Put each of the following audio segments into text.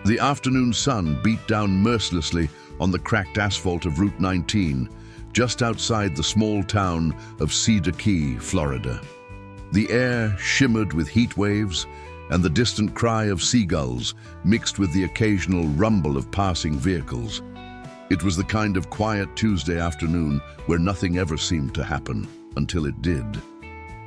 The afternoon sun beat down mercilessly on the cracked asphalt of Route 19, just outside the small town of Cedar Key, Florida. The air shimmered with heat waves, and the distant cry of seagulls mixed with the occasional rumble of passing vehicles. It was the kind of quiet Tuesday afternoon where nothing ever seemed to happen, until it did.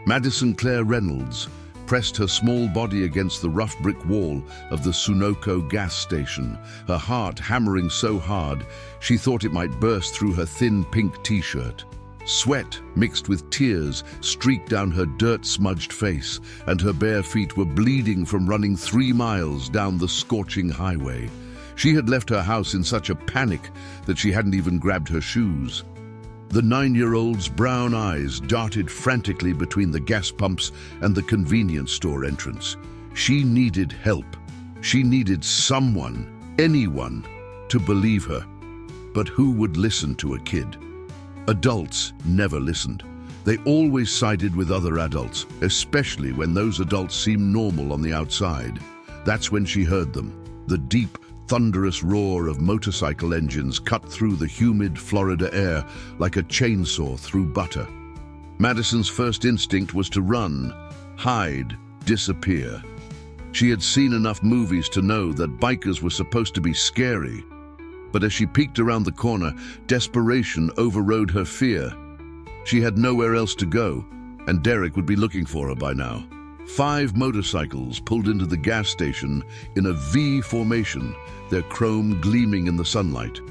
Madison Claire Reynolds pressed her small body against the rough brick wall of the Sunoco gas station, her heart hammering so hard she thought it might burst through her thin pink t-shirt. Sweat mixed with tears streaked down her dirt-smudged face, and her bare feet were bleeding from running 3 miles down the scorching highway. She had left her house in such a panic that she hadn't even grabbed her shoes. The 9-year-old's brown eyes darted frantically between the gas pumps and the convenience store entrance. She needed help. She needed someone, anyone, to believe her. But who would listen to a kid? Adults never listened. They always sided with other adults, especially when those adults seemed normal on the outside. That's when she heard them. The deep, thunderous roar of motorcycle engines cut through the humid Florida air like a chainsaw through butter. Madison's first instinct was to run, hide, disappear. She had seen enough movies to know that bikers were supposed to be scary. But as she peeked around the corner, desperation overrode her fear. She had nowhere else to go, and Derek would be looking for her by now. 5 motorcycles pulled into the gas station in a V formation, their chrome gleaming in the sunlight.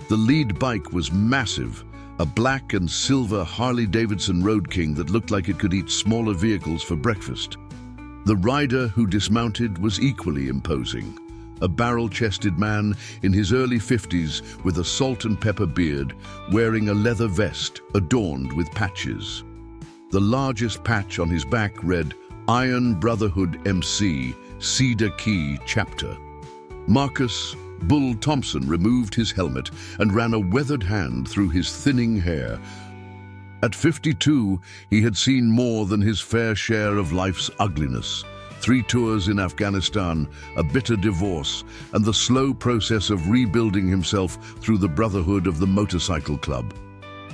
The lead bike was massive, a black and silver Harley-Davidson Road King that looked like it could eat smaller vehicles for breakfast. The rider who dismounted was equally imposing, a barrel-chested man in his early 50s with a salt and pepper beard, wearing a leather vest adorned with patches. The largest patch on his back read, Iron Brotherhood MC, Cedar Key Chapter. Marcus Bull Thompson removed his helmet and ran a weathered hand through his thinning hair. At 52, he had seen more than his fair share of life's ugliness. 3 tours in Afghanistan, a bitter divorce, and the slow process of rebuilding himself through the brotherhood of the motorcycle club.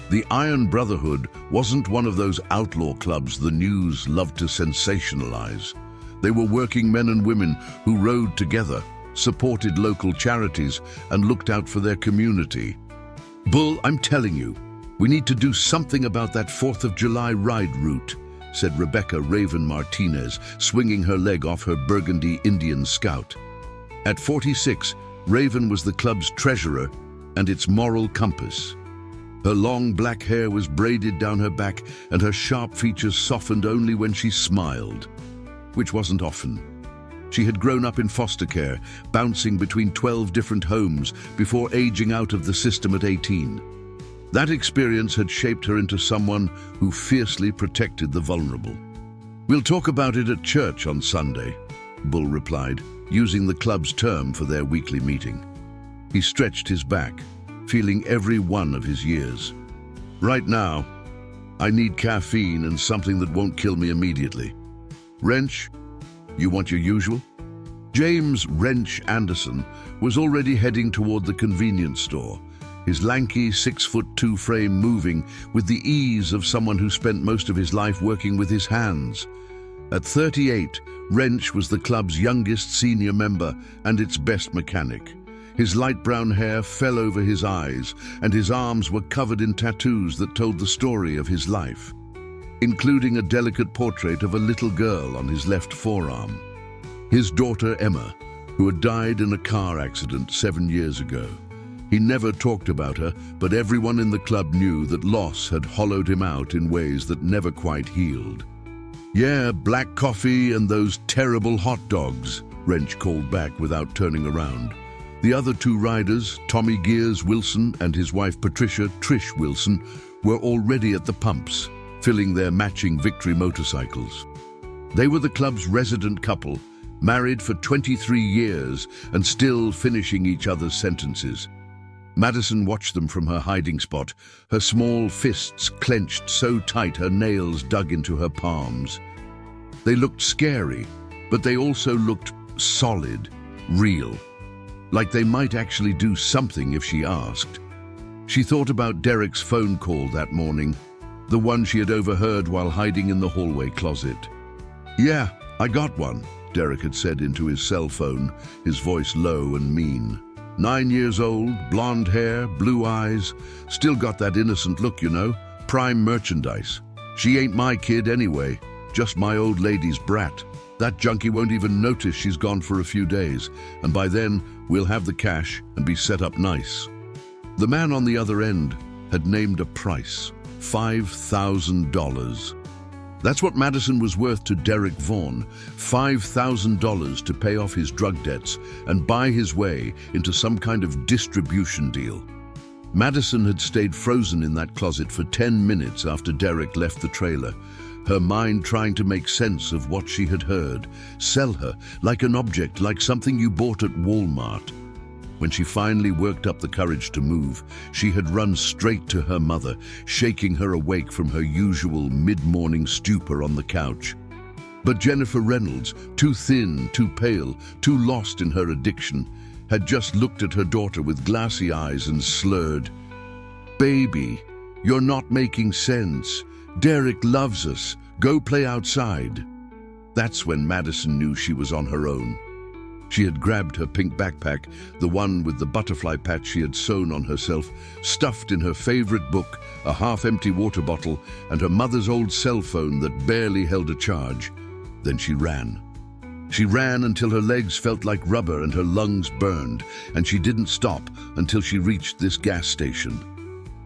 The Iron Brotherhood wasn't one of those outlaw clubs the news loved to sensationalize. They were working men and women who rode together, supported local charities, and looked out for their community. Bull, I'm telling you, we need to do something about that 4th of July ride route, said Rebecca Raven Martinez, swinging her leg off her burgundy Indian Scout. At 46, Raven was the club's treasurer and its moral compass. Her long black hair was braided down her back, and her sharp features softened only when she smiled, which wasn't often. She had grown up in foster care, bouncing between 12 different homes before aging out of the system at 18. That experience had shaped her into someone who fiercely protected the vulnerable. We'll talk about it at church on Sunday, Bull replied, using the club's term for their weekly meeting. He stretched his back, feeling every one of his years. Right now, I need caffeine and something that won't kill me immediately. Wrench, you want your usual? James Wrench Anderson was already heading toward the convenience store, his lanky 6'2" frame moving with the ease of someone who spent most of his life working with his hands. At 38, Wrench was the club's youngest senior member and its best mechanic. His light brown hair fell over his eyes, and his arms were covered in tattoos that told the story of his life, including a delicate portrait of a little girl on his left forearm. His daughter Emma, who had died in a car accident 7 years ago. He never talked about her, but everyone in the club knew that loss had hollowed him out in ways that never quite healed. Yeah, black coffee and those terrible hot dogs, Wrench called back without turning around. The other 2 riders, Tommy Gears Wilson and his wife Patricia Trish Wilson, were already at the pumps, filling their matching Victory motorcycles. They were the club's resident couple, married for 23 years and still finishing each other's sentences. Madison watched them from her hiding spot, her small fists clenched so tight her nails dug into her palms. They looked scary, but they also looked solid, real. like they might actually do something if she asked. She thought about Derek's phone call that morning, the one she had overheard while hiding in the hallway closet. "Yeah, I got one," Derek had said into his cell phone, his voice low and mean. 9 years old, blonde hair, blue eyes, still got that innocent look, you know, prime merchandise. She ain't my kid anyway, just my old lady's brat. That junkie won't even notice she's gone for a few days, and by then we'll have the cash and be set up nice. The man on the other end had named a price, $5,000. That's what Madison was worth to Derek Vaughn, $5,000 to pay off his drug debts and buy his way into some kind of distribution deal. Madison had stayed frozen in that closet for 10 minutes after Derek left the trailer, her mind trying to make sense of what she had heard, sell her like an object, like something you bought at Walmart. When she finally worked up the courage to move, she had run straight to her mother, shaking her awake from her usual mid-morning stupor on the couch. But Jennifer Reynolds, too thin, too pale, too lost in her addiction, had just looked at her daughter with glassy eyes and slurred, "Baby, you're not making sense. Derek loves us. Go play outside." That's when Madison knew she was on her own. She had grabbed her pink backpack, the one with the butterfly patch she had sewn on herself, stuffed in her favorite book, a half-empty water bottle, and her mother's old cell phone that barely held a charge. Then she ran. She ran until her legs felt like rubber and her lungs burned, and she didn't stop until she reached this gas station.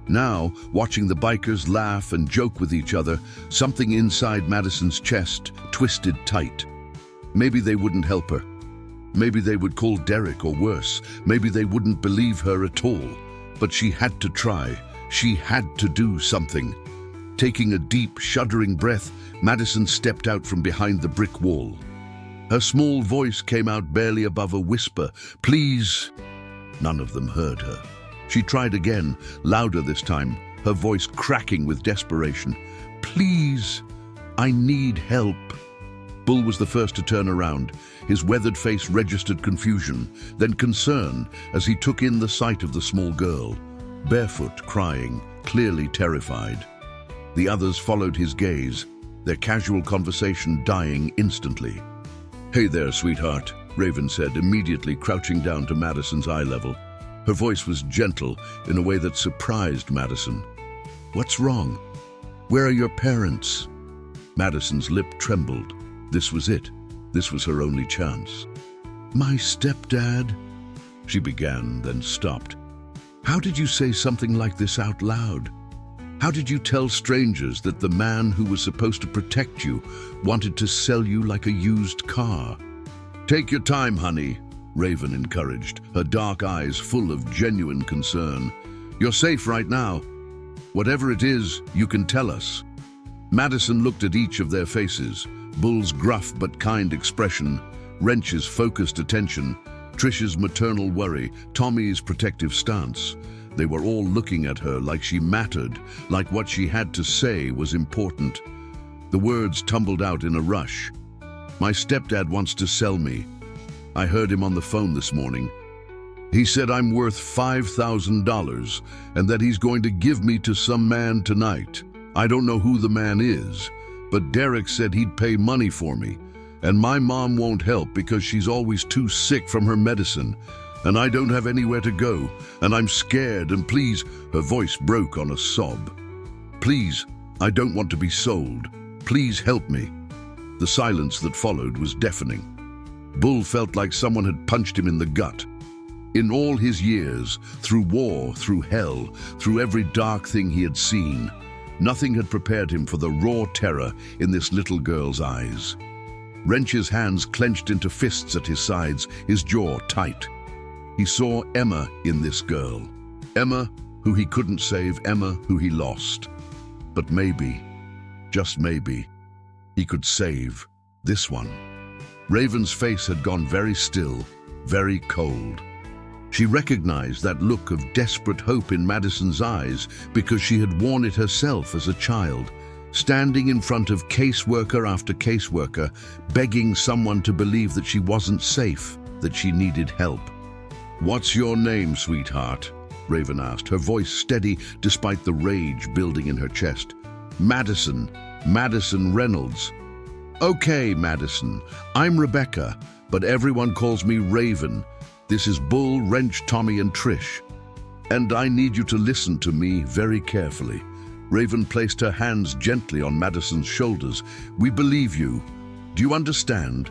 Now, watching the bikers laugh and joke with each other, something inside Madison's chest twisted tight. Maybe they wouldn't help her. Maybe they would call Derek, or worse. Maybe they wouldn't believe her at all. But she had to try. She had to do something. Taking a deep, shuddering breath, Madison stepped out from behind the brick wall. Her small voice came out barely above a whisper, "Please." None of them heard her. She tried again, louder this time, her voice cracking with desperation. "Please, I need help." Bull was the first to turn around. His weathered face registered confusion, then concern as he took in the sight of the small girl, barefoot, crying, clearly terrified. The others followed his gaze, their casual conversation dying instantly. "Hey there, sweetheart," Raven said, immediately crouching down to Madison's eye level. Her voice was gentle in a way that surprised Madison. "What's wrong? Where are your parents?" Madison's lip trembled. This was it. This was her only chance. "My stepdad," she began, then stopped. "How did you say something like this out loud? How did you tell strangers that the man who was supposed to protect you wanted to sell you like a used car?" "Take your time, honey," Raven encouraged, her dark eyes full of genuine concern. "You're safe right now. Whatever it is, you can tell us." Madison looked at each of their faces, Bull's gruff but kind expression, Wrench's focused attention, Trish's maternal worry, Tommy's protective stance. They were all looking at her like she mattered, like what she had to say was important. The words tumbled out in a rush. "My stepdad wants to sell me. I heard him on the phone this morning. He said I'm worth $5,000 and that he's going to give me to some man tonight. I don't know who the man is, but Derek said he'd pay money for me. And my mom won't help because she's always too sick from her medicine. And I don't have anywhere to go, and I'm scared, and please," her voice broke on a sob. "Please, I don't want to be sold. Please help me." The silence that followed was deafening. Bull felt like someone had punched him in the gut. In all his years, through war, through hell, through every dark thing he had seen, nothing had prepared him for the raw terror in this little girl's eyes. Wrench's hands clenched into fists at his sides, his jaw tight. He saw Emma in this girl. Emma, who he couldn't save, Emma, who he lost. But maybe, just maybe, he could save this one. Raven's face had gone very still, very cold. She recognized that look of desperate hope in Madison's eyes because she had worn it herself as a child, standing in front of caseworker after caseworker, begging someone to believe that she wasn't safe, that she needed help. "What's your name, sweetheart?" Raven asked, her voice steady despite the rage building in her chest. "Madison. Madison Reynolds." "Okay, Madison. I'm Rebecca, but everyone calls me Raven. This is Bull, Wrench, Tommy, and Trish. And I need you to listen to me very carefully." Raven placed her hands gently on Madison's shoulders. "We believe you. Do you understand?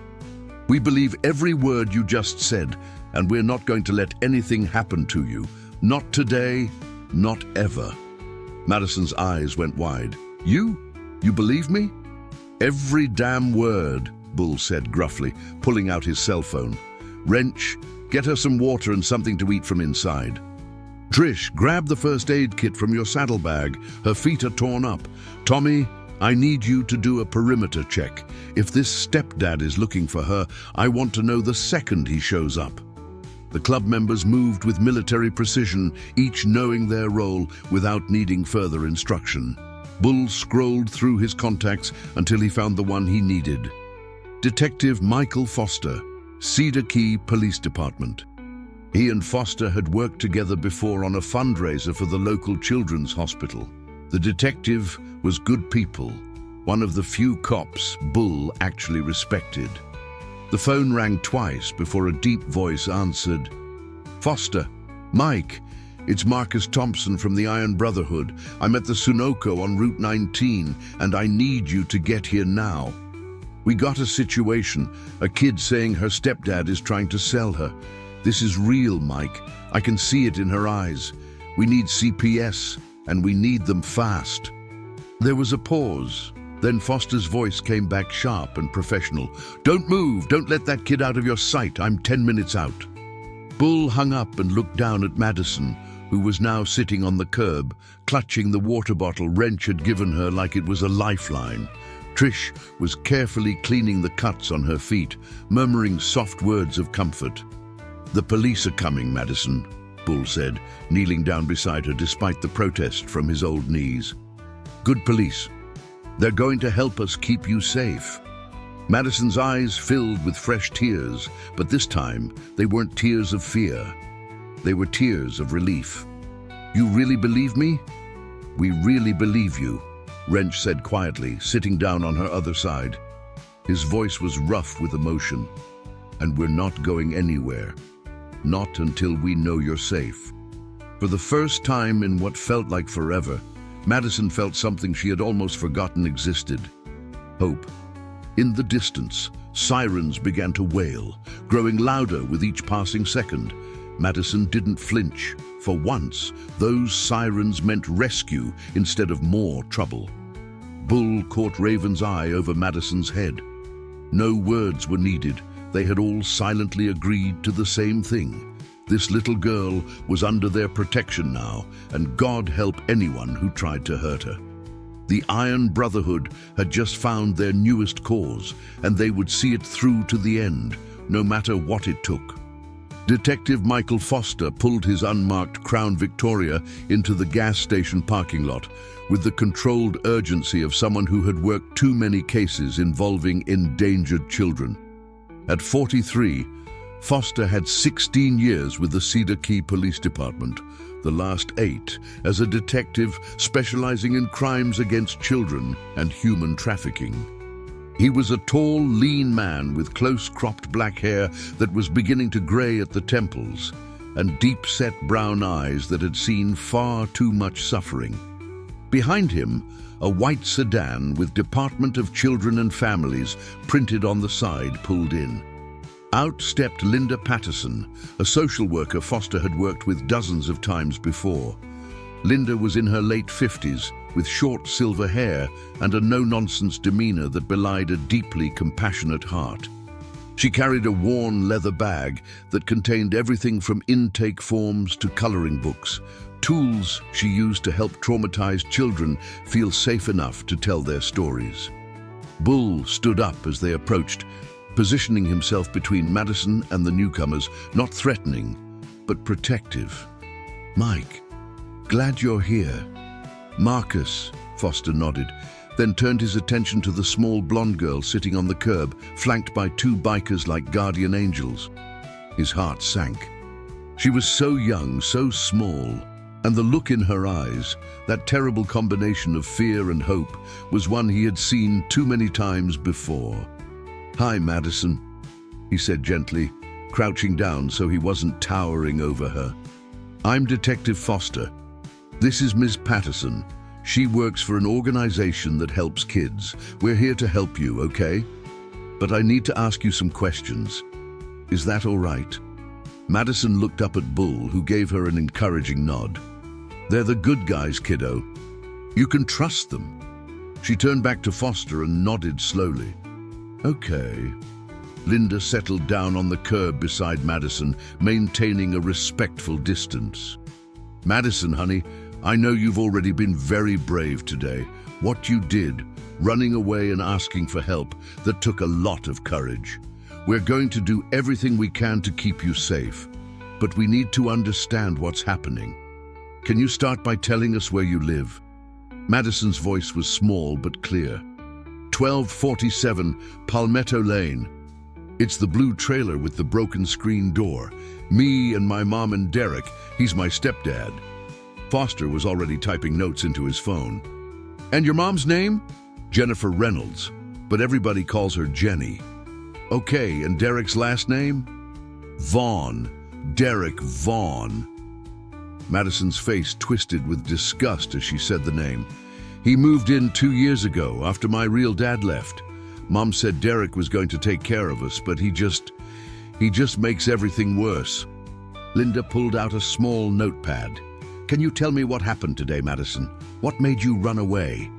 We believe every word you just said, and we're not going to let anything happen to you. Not today, not ever." Madison's eyes went wide. You? You believe me?" "Every damn word," Bull said gruffly, pulling out his cell phone. "Wrench, get her some water and something to eat from inside. Trish, grab the first aid kit from your saddlebag. Her feet are torn up. Tommy, I need you to do a perimeter check. If this stepdad is looking for her, I want to know the second he shows up." The club members moved with military precision, each knowing their role without needing further instruction. Bull scrolled through his contacts until he found the one he needed. Detective Michael Foster, Cedar Key Police Department. He and Foster had worked together before on a fundraiser for the local children's hospital. The detective was good people, one of the few cops Bull actually respected. The phone rang twice before a deep voice answered. "Foster, Mike, it's Marcus Thompson from the Iron Brotherhood. I'm at the Sunoco on Route 19, and I need you to get here now. We got a situation, a kid saying her stepdad is trying to sell her. This is real, Mike. I can see it in her eyes. We need CPS, and we need them fast." There was a pause. Then Foster's voice came back sharp and professional. "Don't move. Don't let that kid out of your sight. I'm 10 minutes out." Bull hung up and looked down at Madison, who was now sitting on the curb, clutching the water bottle Wrench had given her like it was a lifeline. Trish was carefully cleaning the cuts on her feet, murmuring soft words of comfort. "The police are coming, Madison," Bull said, kneeling down beside her despite the protest from his old knees. "Good police. They're going to help us keep you safe." Madison's eyes filled with fresh tears, but this time they weren't tears of fear. They were tears of relief. "You really believe me?" "We really believe you," Wrench said quietly, sitting down on her other side. His voice was rough with emotion. "And we're not going anywhere. Not until we know you're safe." For the first time in what felt like forever, Madison felt something she had almost forgotten existed. Hope. In the distance, sirens began to wail, growing louder with each passing second. Madison didn't flinch. For once, those sirens meant rescue instead of more trouble. Bull caught Raven's eye over Madison's head. No words were needed. They had all silently agreed to the same thing. This little girl was under their protection now, and God help anyone who tried to hurt her. The Iron Brotherhood had just found their newest cause, and they would see it through to the end, no matter what it took. Detective Michael Foster pulled his unmarked Crown Victoria into the gas station parking lot with the controlled urgency of someone who had worked too many cases involving endangered children. At 43, Foster had 16 years with the Cedar Key Police Department, the last 8 as a detective specializing in crimes against children and human trafficking. He was a tall, lean man with close-cropped black hair that was beginning to gray at the temples, and deep-set brown eyes that had seen far too much suffering. Behind him, a white sedan with Department of Children and Families printed on the side pulled in. Out stepped Linda Patterson, a social worker Foster had worked with dozens of times before. Linda was in her late 50s, with short silver hair and a no-nonsense demeanor that belied a deeply compassionate heart. She carried a worn leather bag that contained everything from intake forms to coloring books, tools she used to help traumatized children feel safe enough to tell their stories. Bull stood up as they approached, positioning himself between Madison and the newcomers, not threatening, but protective. "Mike, glad you're here." "Marcus," Foster nodded, then turned his attention to the small blonde girl sitting on the curb, flanked by 2 bikers like guardian angels. His heart sank. She was so young, so small, and the look in her eyes, that terrible combination of fear and hope, was one he had seen too many times before. "Hi, Madison," he said gently, crouching down so he wasn't towering over her. "I'm Detective Foster. This is Ms. Patterson. She works for an organization that helps kids. We're here to help you, okay? But I need to ask you some questions. Is that all right?" Madison looked up at Bull, who gave her an encouraging nod. "They're the good guys, kiddo. You can trust them." She turned back to Foster and nodded slowly. "Okay." Linda settled down on the curb beside Madison, maintaining a respectful distance. "Madison, honey, I know you've already been very brave today. What you did, running away and asking for help, that took a lot of courage. We're going to do everything we can to keep you safe, but we need to understand what's happening. Can you start by telling us where you live?" Madison's voice was small but clear. 1247 Palmetto Lane. It's the blue trailer with the broken screen door. Me and my mom and Derek, he's my stepdad. Foster was already typing notes into his phone. "And your mom's name?" "Jennifer Reynolds, but everybody calls her Jenny." "Okay, and Derek's last name?" "Vaughn. Derek Vaughn." Madison's face twisted with disgust as she said the name. "He moved in 2 years ago, after my real dad left. Mom said Derek was going to take care of us, but he just makes everything worse." Linda pulled out a small notepad. "Can you tell me what happened today, Madison? What made you run away?"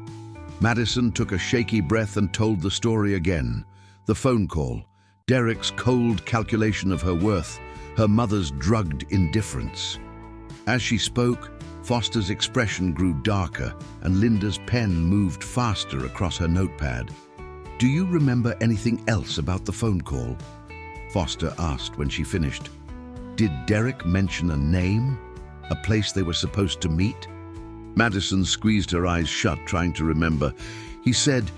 Madison took a shaky breath and told the story again. The phone call, Derek's cold calculation of her worth, her mother's drugged indifference. As she spoke, Foster's expression grew darker and Linda's pen moved faster across her notepad. "Do you remember anything else about the phone call?" Foster asked when she finished. "Did Derek mention a name? A place they were supposed to meet?" Madison squeezed her eyes shut, trying to remember. He said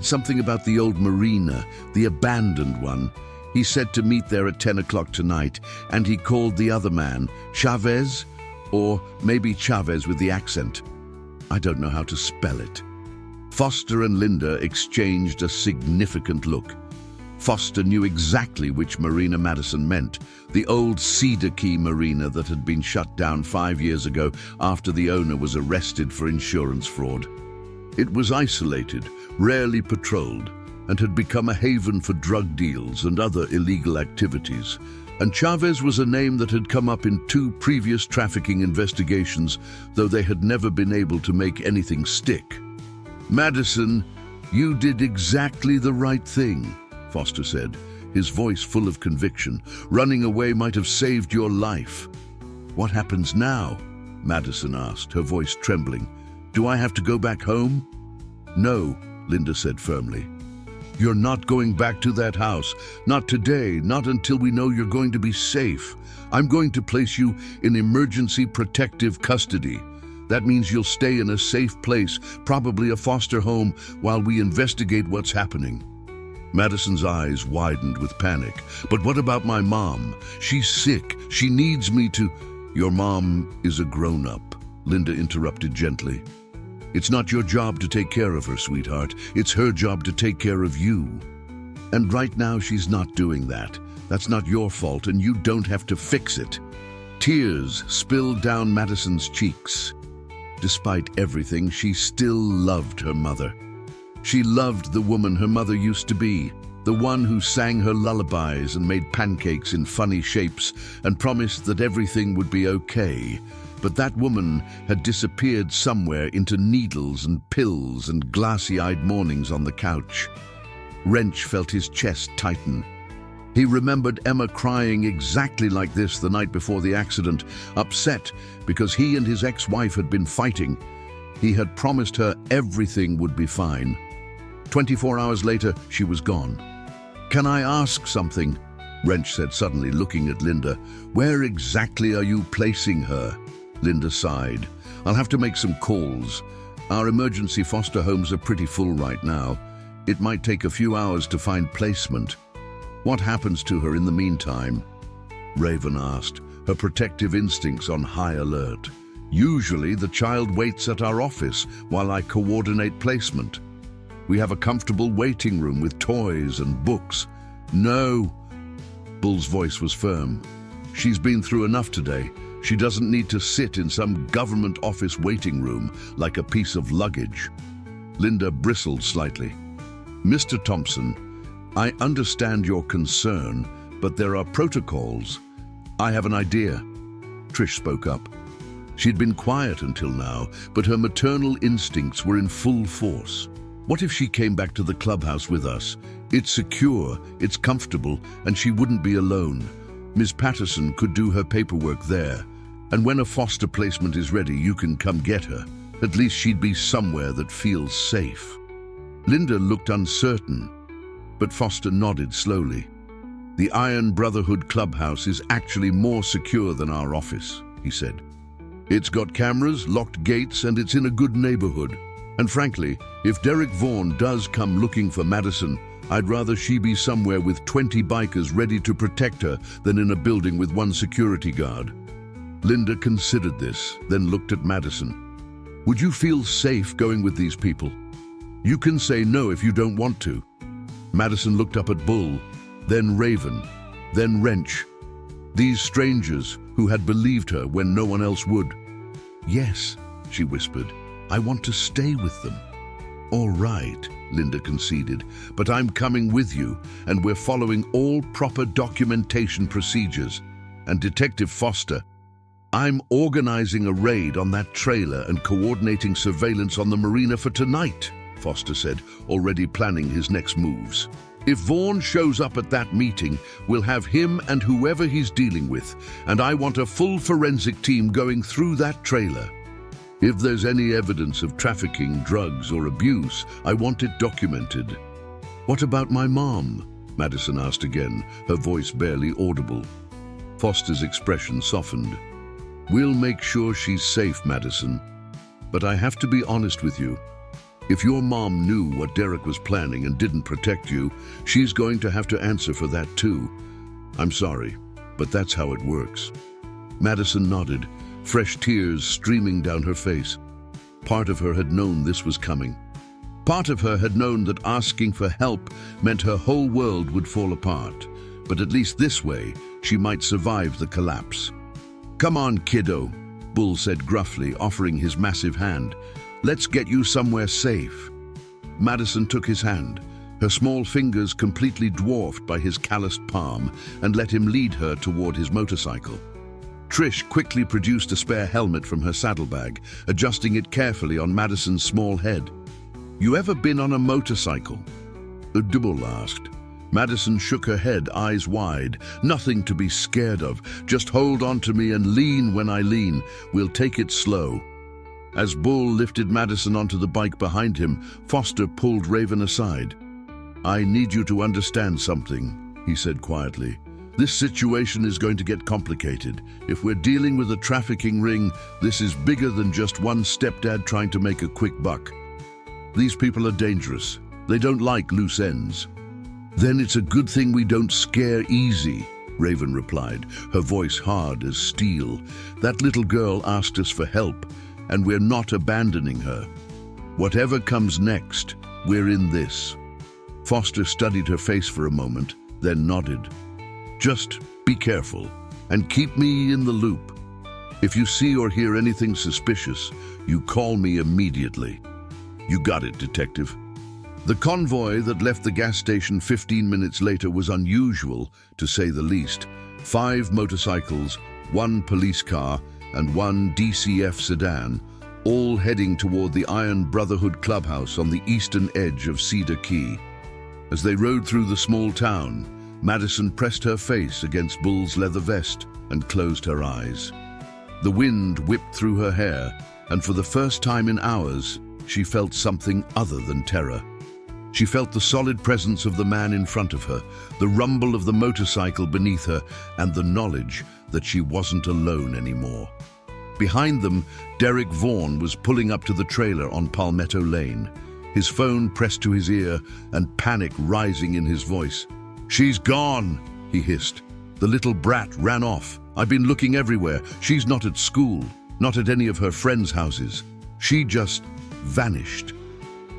something about the old marina, the abandoned one. He said to meet there at 10 o'clock tonight, and he called the other man Chavez, or maybe Chavez with the accent. I don't know how to spell it. Foster and Linda exchanged a significant look. Foster knew exactly which marina Madison meant, the old Cedar Key marina that had been shut down 5 years ago after the owner was arrested for insurance fraud. It was isolated, rarely patrolled, and had become a haven for drug deals and other illegal activities. And Chavez was a name that had come up in 2 previous trafficking investigations, though they had never been able to make anything stick. "Madison, you did exactly the right thing," Foster said, his voice full of conviction. "Running away might have saved your life." "What happens now?" Madison asked, her voice trembling. "Do I have to go back home?" "No," Linda said firmly. "You're not going back to that house. Not today, not until we know you're going to be safe. I'm going to place you in emergency protective custody. That means you'll stay in a safe place, probably a foster home, while we investigate what's happening." Madison's eyes widened with panic. "But what about my mom? She's sick. She needs me to—" "Your mom is a grown-up," Linda interrupted gently. "It's not your job to take care of her, sweetheart. It's her job to take care of you. And right now she's not doing that. That's not your fault, and you don't have to fix it." Tears spilled down Madison's cheeks. Despite everything, she still loved her mother. She loved the woman her mother used to be, the one who sang her lullabies and made pancakes in funny shapes and promised that everything would be okay. But that woman had disappeared somewhere into needles and pills and glassy-eyed mornings on the couch. Wrench felt his chest tighten. He remembered Emma crying exactly like this the night before the accident, upset because he and his ex-wife had been fighting. He had promised her everything would be fine. 24 hours later, she was gone. "Can I ask something?" Wrench said suddenly, looking at Linda. "Where exactly are you placing her?" Linda sighed. "I'll have to make some calls. Our emergency foster homes are pretty full right now. It might take a few hours to find placement." "What happens to her in the meantime?" Raven asked, her protective instincts on high alert. Usually, the child waits at our office while I coordinate placement. We have a comfortable waiting room with toys and books. No. Bull's voice was firm. She's been through enough today. She doesn't need to sit in some government office waiting room like a piece of luggage. Linda bristled slightly. Mr. Thompson, I understand your concern, but there are protocols. I have an idea. Trish spoke up. She'd been quiet until now, but her maternal instincts were in full force. What if she came back to the clubhouse with us? It's secure, it's comfortable, and she wouldn't be alone. Ms. Patterson could do her paperwork there, and when a foster placement is ready, you can come get her. At least she'd be somewhere that feels safe. Linda looked uncertain, but Foster nodded slowly. The Iron Brotherhood clubhouse is actually more secure than our office, he said. It's got cameras, locked gates, and it's in a good neighborhood. And frankly, if Derek Vaughan does come looking for Madison, I'd rather she be somewhere with 20 bikers ready to protect her than in a building with one security guard. Linda considered this, then looked at Madison. Would you feel safe going with these people? You can say no if you don't want to. Madison looked up at Bull, then Raven, then Wrench. These strangers who had believed her when no one else would. Yes, she whispered. I want to stay with them. All right, Linda conceded, but I'm coming with you, and we're following all proper documentation procedures. And Detective Foster, I'm organizing a raid on that trailer and coordinating surveillance on the marina for tonight, Foster said, already planning his next moves. If Vaughan shows up at that meeting, we'll have him and whoever he's dealing with, and I want a full forensic team going through that trailer. If there's any evidence of trafficking, drugs, or abuse, I want it documented. What about my mom? Madison asked again, her voice barely audible. Foster's expression softened. We'll make sure she's safe, Madison. But I have to be honest with you. If your mom knew what Derek was planning and didn't protect you, she's going to have to answer for that too. I'm sorry, but that's how it works. Madison nodded, fresh tears streaming down her face. Part of her had known this was coming. Part of her had known that asking for help meant her whole world would fall apart. But at least this way, she might survive the collapse. Come on, kiddo, Bull said gruffly, offering his massive hand. Let's get you somewhere safe. Madison took his hand, her small fingers completely dwarfed by his calloused palm, and let him lead her toward his motorcycle. Trish quickly produced a spare helmet from her saddlebag, adjusting it carefully on Madison's small head. You ever been on a motorcycle? Bull asked. Madison shook her head, eyes wide. Nothing to be scared of. Just hold on to me and lean when I lean. We'll take it slow. As Bull lifted Madison onto the bike behind him, Foster pulled Raven aside. I need you to understand something, he said quietly. This situation is going to get complicated. If we're dealing with a trafficking ring, this is bigger than just one stepdad trying to make a quick buck. These people are dangerous. They don't like loose ends. Then it's a good thing we don't scare easy, Raven replied, her voice hard as steel. That little girl asked us for help, and we're not abandoning her. Whatever comes next, we're in this. Foster studied her face for a moment, then nodded. Just be careful and keep me in the loop. If you see or hear anything suspicious, you call me immediately. You got it, Detective. The convoy that left the gas station 15 minutes later was unusual, to say the least. 5 motorcycles, 1 police car, and 1 DCF sedan, all heading toward the Iron Brotherhood clubhouse on the eastern edge of Cedar Key. As they rode through the small town, Madison pressed her face against Bull's leather vest and closed her eyes. The wind whipped through her hair, and for the first time in hours, she felt something other than terror. She felt the solid presence of the man in front of her, the rumble of the motorcycle beneath her, and the knowledge that she wasn't alone anymore. Behind them, Derek Vaughan was pulling up to the trailer on Palmetto Lane, his phone pressed to his ear and panic rising in his voice. She's gone, he hissed. The little brat ran off, I've been looking everywhere. She's not at school, not at any of her friends' houses. She just vanished."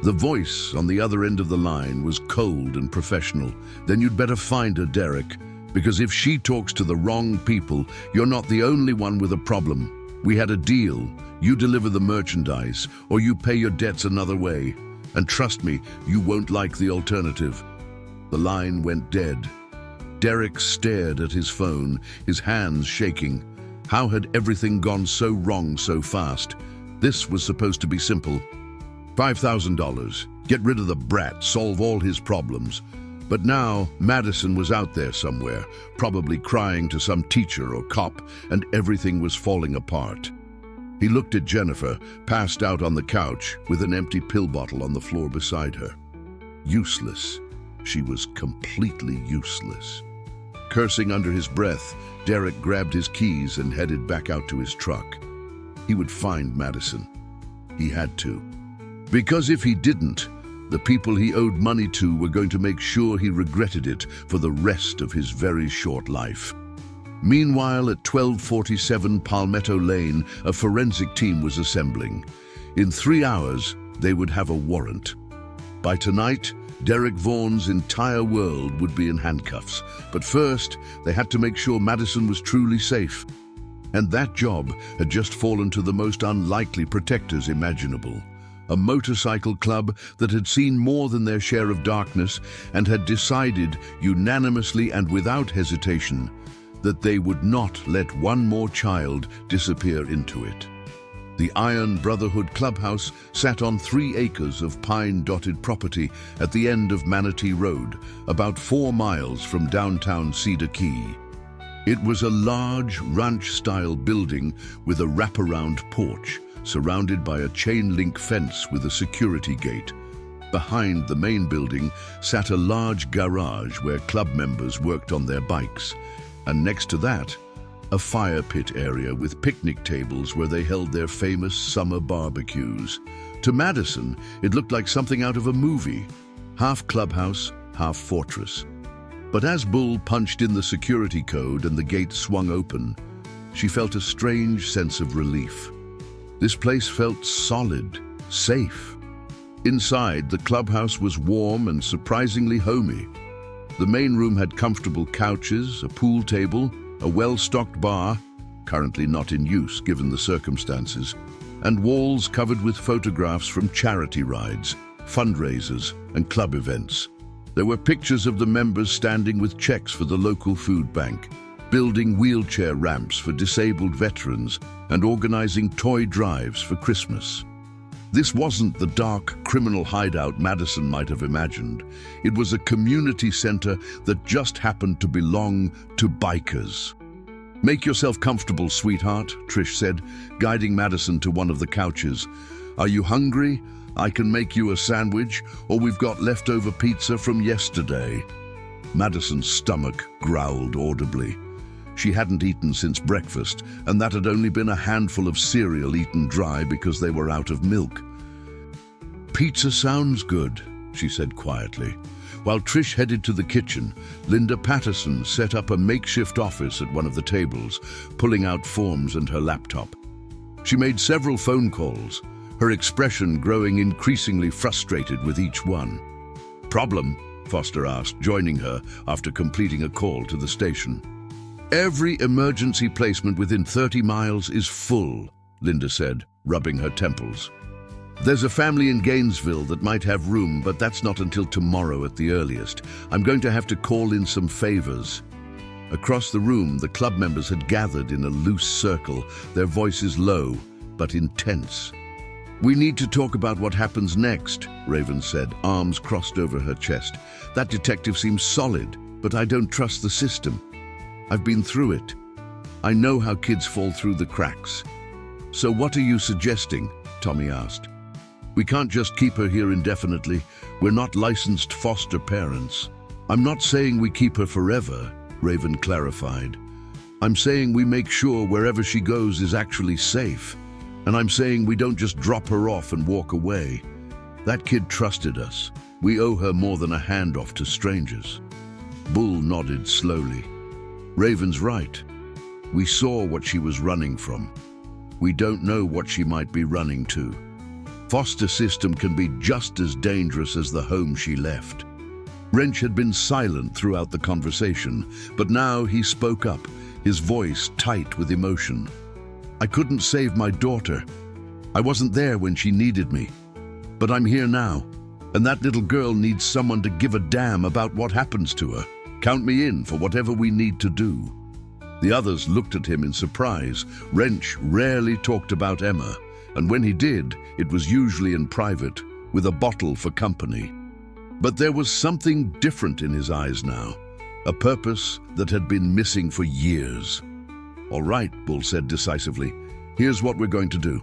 The voice on the other end of the line was cold and professional. "Then you'd better find her, Derek, because if she talks to the wrong people, you're not the only one with a problem. We had a deal. You deliver the merchandise, or you pay your debts another way. And trust me, you won't like the alternative." The line went dead. Derek stared at his phone, his hands shaking. How had everything gone so wrong so fast? This was supposed to be simple. $5,000. Get rid of the brat, solve all his problems. But now, Madison was out there somewhere, probably crying to some teacher or cop, and everything was falling apart. He looked at Jennifer, passed out on the couch, with an empty pill bottle on the floor beside her. Useless. She was completely useless. Cursing under his breath, Derek grabbed his keys and headed back out to his truck. He would find Madison. He had to. Because if he didn't, the people he owed money to were going to make sure he regretted it for the rest of his very short life. Meanwhile, at 1247 Palmetto Lane, a forensic team was assembling. In 3 hours, they would have a warrant. By tonight, Derek Vaughan's entire world would be in handcuffs. But first, they had to make sure Madison was truly safe. And that job had just fallen to the most unlikely protectors imaginable. A motorcycle club that had seen more than their share of darkness and had decided, unanimously and without hesitation, that they would not let one more child disappear into it. The Iron Brotherhood Clubhouse sat on 3 acres of pine-dotted property at the end of Manatee Road, about 4 miles from downtown Cedar Key. It was a large, ranch-style building with a wraparound porch, surrounded by a chain-link fence with a security gate. Behind the main building sat a large garage where club members worked on their bikes, and next to that, a fire pit area with picnic tables where they held their famous summer barbecues. To Madison, it looked like something out of a movie, half clubhouse, half fortress. But as Bull punched in the security code and the gate swung open, she felt a strange sense of relief. This place felt solid, safe. Inside, the clubhouse was warm and surprisingly homey. The main room had comfortable couches, a pool table, a well-stocked bar, currently not in use given the circumstances, and walls covered with photographs from charity rides, fundraisers, and club events. There were pictures of the members standing with checks for the local food bank, building wheelchair ramps for disabled veterans, and organizing toy drives for Christmas. This wasn't the dark criminal hideout Madison might have imagined. It was a community center that just happened to belong to bikers. "Make yourself comfortable, sweetheart," Trish said, guiding Madison to one of the couches. "Are you hungry? I can make you a sandwich, or we've got leftover pizza from yesterday." Madison's stomach growled audibly. She hadn't eaten since breakfast, and that had only been a handful of cereal eaten dry because they were out of milk. "Pizza sounds good," she said quietly. While Trish headed to the kitchen, Linda Patterson set up a makeshift office at one of the tables, pulling out forms and her laptop. She made several phone calls, her expression growing increasingly frustrated with each one. "Problem?" Foster asked, joining her after completing a call to the station. "Every emergency placement within 30 miles is full," Linda said, rubbing her temples. "There's a family in Gainesville that might have room, but that's not until tomorrow at the earliest. I'm going to have to call in some favors." Across the room, the club members had gathered in a loose circle, their voices low, but intense. "We need to talk about what happens next," Raven said, arms crossed over her chest. "That detective seems solid, but I don't trust the system. I've been through it. I know how kids fall through the cracks." "So what are you suggesting?" Tommy asked. "We can't just keep her here indefinitely. We're not licensed foster parents." "I'm not saying we keep her forever," Raven clarified. "I'm saying we make sure wherever she goes is actually safe. And I'm saying we don't just drop her off and walk away. That kid trusted us. We owe her more than a handoff to strangers." Bull nodded slowly. "Raven's right. We saw what she was running from. We don't know what she might be running to. Foster system can be just as dangerous as the home she left. Wrench had been silent throughout the conversation, but now he spoke up, his voice tight with emotion. I couldn't save my daughter. I wasn't there when she needed me. But I'm here now, and that little girl needs someone to give a damn about what happens to her. Count me in for whatever we need to do. The others looked at him in surprise. Wrench rarely talked about Emma, and when he did, it was usually in private, with a bottle for company. But there was something different in his eyes now, a purpose that had been missing for years. All right, Bull said decisively. Here's what we're going to do.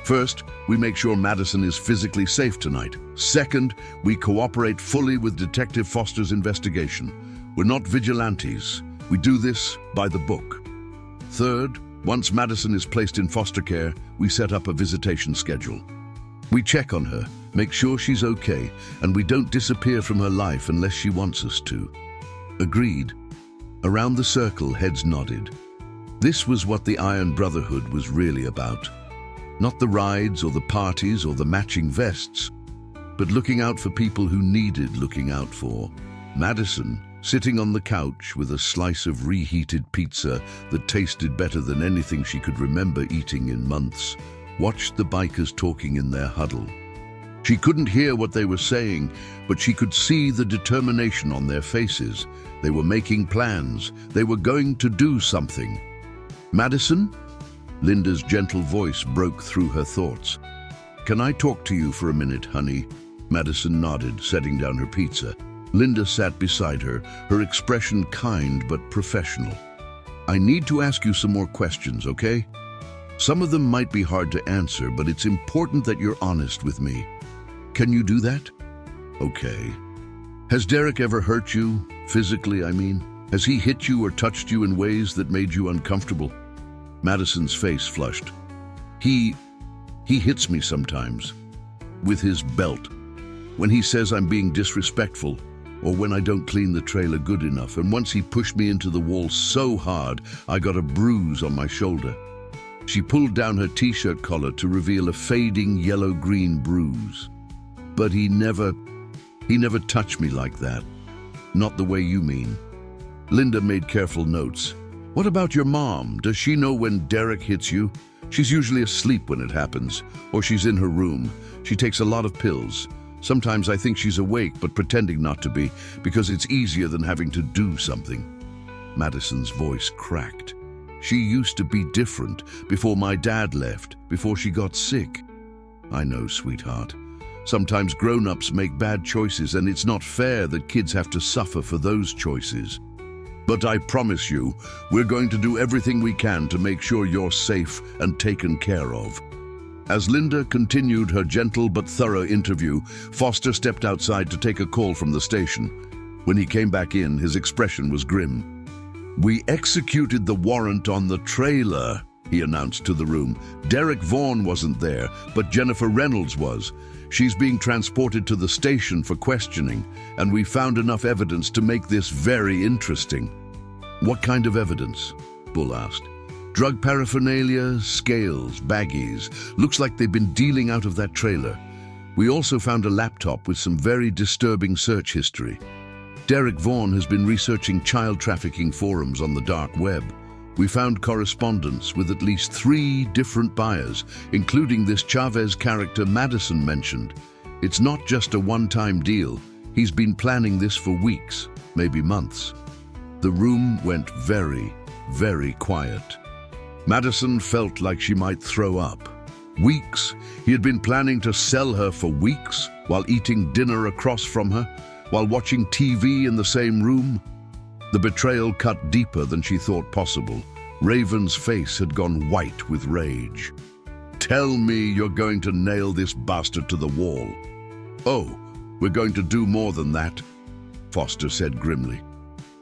First, we make sure Madison is physically safe tonight. Second, we cooperate fully with Detective Foster's investigation. We're not vigilantes. We do this by the book. Third, once Madison is placed in foster care, we set up a visitation schedule. We check on her, make sure she's okay, and we don't disappear from her life unless she wants us to. Agreed. Around the circle, heads nodded. This was what the Iron Brotherhood was really about. Not the rides or the parties or the matching vests, but looking out for people who needed looking out for. Madison, sitting on the couch with a slice of reheated pizza that tasted better than anything she could remember eating in months, watched the bikers talking in their huddle. She couldn't hear what they were saying, but she could see the determination on their faces. They were making plans. They were going to do something. Madison? Linda's gentle voice broke through her thoughts. Can I talk to you for a minute, honey? Madison nodded, setting down her pizza. Linda sat beside her, her expression kind but professional. I need to ask you some more questions, okay? Some of them might be hard to answer, but it's important that you're honest with me. Can you do that? Okay. Has Derek ever hurt you? Physically, I mean. Has he hit you or touched you in ways that made you uncomfortable? Madison's face flushed. He hits me sometimes. With his belt. When he says I'm being disrespectful, or when I don't clean the trailer good enough, and once he pushed me into the wall so hard, I got a bruise on my shoulder. She pulled down her t-shirt collar to reveal a fading yellow-green bruise. But he never touched me like that. Not the way you mean. Linda made careful notes. What about your mom? Does she know when Derek hits you? She's usually asleep when it happens, or she's in her room. She takes a lot of pills. Sometimes I think she's awake, but pretending not to be, because it's easier than having to do something. Madison's voice cracked. She used to be different before my dad left, before she got sick. I know, sweetheart. Sometimes grown-ups make bad choices, and it's not fair that kids have to suffer for those choices. But I promise you, we're going to do everything we can to make sure you're safe and taken care of. As Linda continued her gentle but thorough interview, Foster stepped outside to take a call from the station. When he came back in, his expression was grim. We executed the warrant on the trailer, he announced to the room. Derek Vaughn wasn't there, but Jennifer Reynolds was. She's being transported to the station for questioning, and we found enough evidence to make this very interesting. What kind of evidence? Bull asked. Drug paraphernalia, scales, baggies. Looks like they've been dealing out of that trailer. We also found a laptop with some very disturbing search history. Derek Vaughn has been researching child trafficking forums on the dark web. We found correspondence with at least 3 different buyers, including this Chavez character Madison mentioned. It's not just a one-time deal. He's been planning this for weeks, maybe months. The room went very, very quiet. Madison felt like she might throw up. Weeks? He had been planning to sell her for weeks, while eating dinner across from her, while watching TV in the same room. The betrayal cut deeper than she thought possible. Raven's face had gone white with rage. Tell me you're going to nail this bastard to the wall. Oh, we're going to do more than that, Foster said grimly.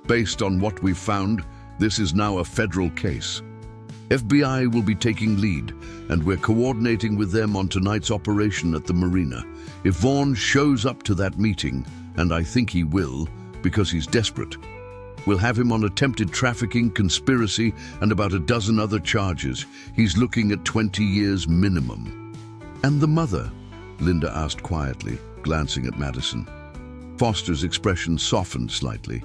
Based on what we've found, this is now a federal case. FBI will be taking lead, and we're coordinating with them on tonight's operation at the marina. If Vaughn shows up to that meeting, and I think he will, because he's desperate, We'll have him on attempted trafficking, conspiracy, and about a dozen other charges. He's looking at 20 years minimum." "And the mother?" Linda asked quietly, glancing at Madison. Foster's expression softened slightly.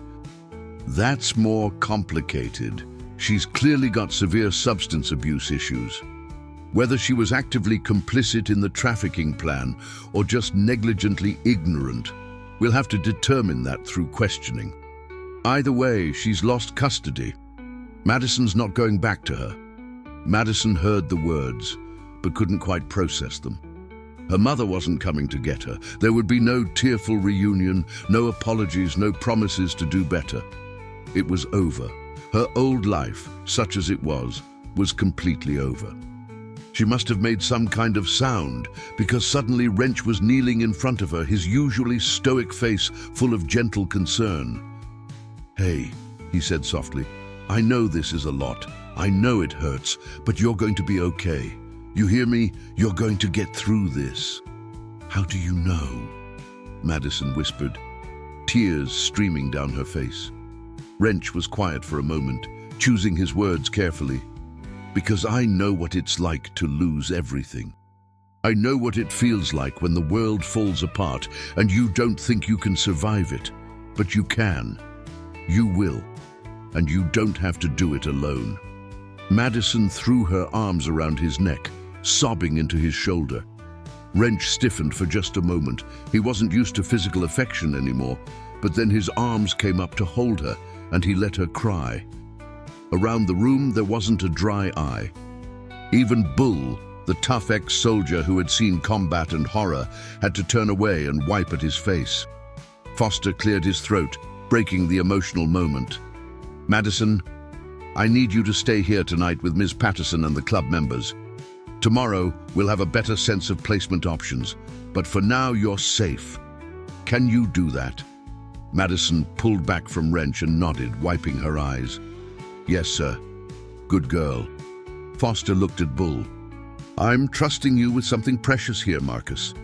"That's more complicated. She's clearly got severe substance abuse issues. Whether she was actively complicit in the trafficking plan or just negligently ignorant, we'll have to determine that through questioning. Either way, she's lost custody. Madison's not going back to her." Madison heard the words, but couldn't quite process them. Her mother wasn't coming to get her. There would be no tearful reunion, no apologies, no promises to do better. It was over. Her old life, such as it was completely over. She must have made some kind of sound, because suddenly Wrench was kneeling in front of her, his usually stoic face full of gentle concern. "Hey," he said softly, "I know this is a lot. I know it hurts, but you're going to be okay. You hear me? You're going to get through this." "How do you know?" Madison whispered, tears streaming down her face. Wrench was quiet for a moment, choosing his words carefully. "Because I know what it's like to lose everything. I know what it feels like when the world falls apart and you don't think you can survive it. But you can. You will. And you don't have to do it alone." Madison threw her arms around his neck, sobbing into his shoulder. Wrench stiffened for just a moment. He wasn't used to physical affection anymore, but then his arms came up to hold her, and he let her cry. Around the room, there wasn't a dry eye. Even Bull, the tough ex-soldier who had seen combat and horror, had to turn away and wipe at his face. Foster cleared his throat, breaking the emotional moment. "Madison, I need you to stay here tonight with Ms. Patterson and the club members. Tomorrow, we'll have a better sense of placement options, but for now, you're safe. Can you do that?" Madison pulled back from Wrench and nodded, wiping her eyes. "Yes, sir. Good girl." Foster looked at Bull. "I'm trusting you with something precious here, Marcus.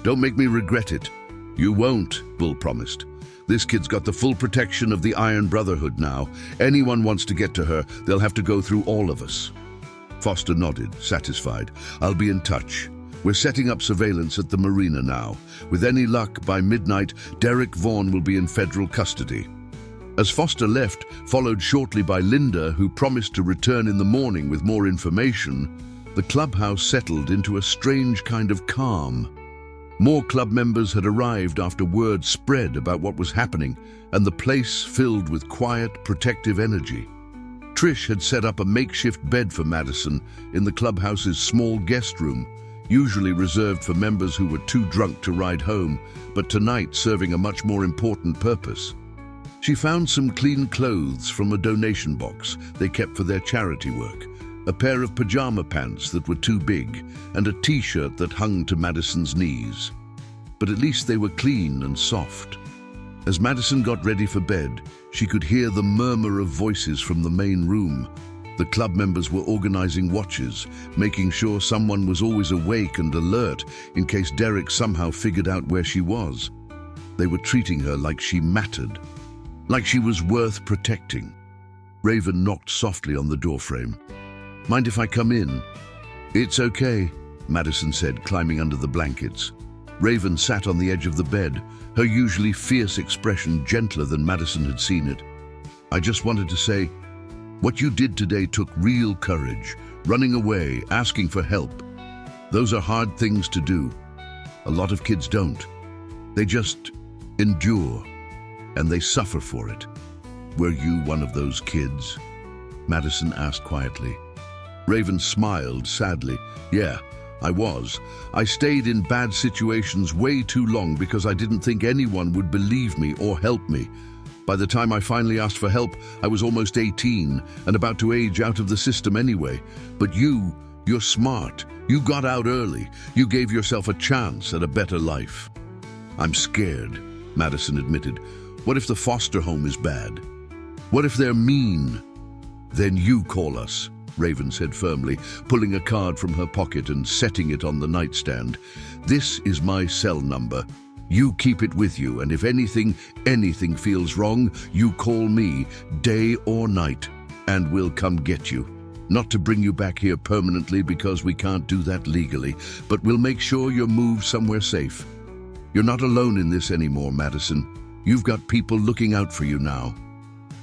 Don't make me regret it." "You won't," Bull promised. "This kid's got the full protection of the Iron Brotherhood now. Anyone wants to get to her, they'll have to go through all of us." Foster nodded, satisfied. "I'll be in touch. We're setting up surveillance at the marina now. With any luck, by midnight, Derek Vaughan will be in federal custody." As Foster left, followed shortly by Linda, who promised to return in the morning with more information, the clubhouse settled into a strange kind of calm. More club members had arrived after word spread about what was happening, and the place filled with quiet, protective energy. Trish had set up a makeshift bed for Madison in the clubhouse's small guest room, usually reserved for members who were too drunk to ride home, but tonight serving a much more important purpose. She found some clean clothes from a donation box they kept for their charity work, a pair of pajama pants that were too big, and a t-shirt that hung to Madison's knees. But at least they were clean and soft. As Madison got ready for bed, she could hear the murmur of voices from the main room. The club members were organizing watches, making sure someone was always awake and alert in case Derek somehow figured out where she was. They were treating her like she mattered, like she was worth protecting. Raven knocked softly on the doorframe. "Mind if I come in?" "It's okay," Madison said, climbing under the blankets. Raven sat on the edge of the bed, her usually fierce expression gentler than Madison had seen it. "I just wanted to say, what you did today took real courage. Running away, asking for help. Those are hard things to do. A lot of kids don't. They just endure, and they suffer for it. Were you one of those kids?" Madison asked quietly. Raven smiled sadly. "Yeah, I was. I stayed in bad situations way too long because I didn't think anyone would believe me or help me. By the time I finally asked for help, I was almost 18 and about to age out of the system anyway. But you're smart. You got out early. You gave yourself a chance at a better life." "I'm scared," Madison admitted. "What if the foster home is bad? What if they're mean?" "Then you call us," Raven said firmly, pulling a card from her pocket and setting it on the nightstand. "This is my cell number. You keep it with you, and if anything feels wrong, you call me, day or night, and we'll come get you. Not to bring you back here permanently because we can't do that legally, but we'll make sure you're moved somewhere safe. You're not alone in this anymore, Madison. You've got people looking out for you now."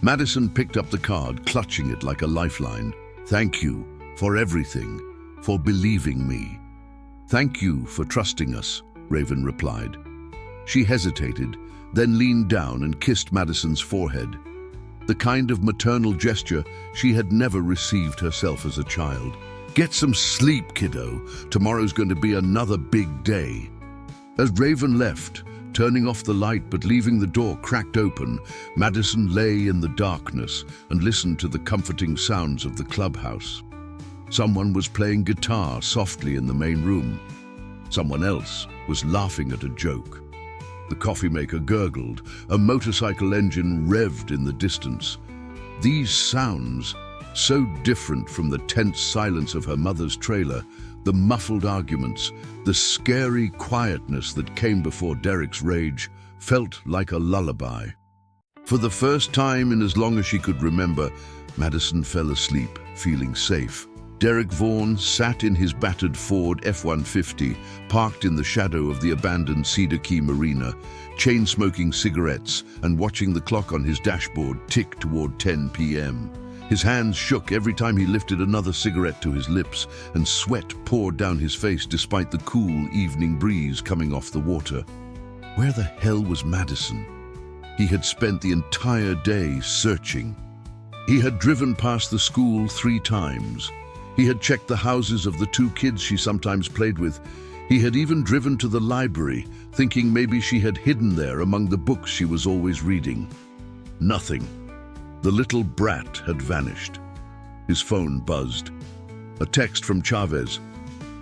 Madison picked up the card, clutching it like a lifeline. "Thank you for everything, for believing me." "Thank you for trusting us," Raven replied. She hesitated, then leaned down and kissed Madison's forehead. The kind of maternal gesture she had never received herself as a child. "Get some sleep, kiddo. Tomorrow's going to be another big day." As Raven left, turning off the light but leaving the door cracked open, Madison lay in the darkness and listened to the comforting sounds of the clubhouse. Someone was playing guitar softly in the main room. Someone else was laughing at a joke. The coffee maker gurgled. A motorcycle engine revved in the distance. These sounds, so different from the tense silence of her mother's trailer, the muffled arguments, the scary quietness that came before Derek's rage, felt like a lullaby. For the first time in as long as she could remember, Madison fell asleep, feeling safe. Derek Vaughan sat in his battered Ford F-150, parked in the shadow of the abandoned Cedar Key Marina, chain-smoking cigarettes and watching the clock on his dashboard tick toward 10 p.m. His hands shook every time he lifted another cigarette to his lips, and sweat poured down his face despite the cool evening breeze coming off the water. Where the hell was Madison? He had spent the entire day searching. He had driven past the school 3 times. He had checked the houses of the 2 kids she sometimes played with. He had even driven to the library, thinking maybe she had hidden there among the books she was always reading. Nothing. The little brat had vanished. His phone buzzed. A text from Chavez.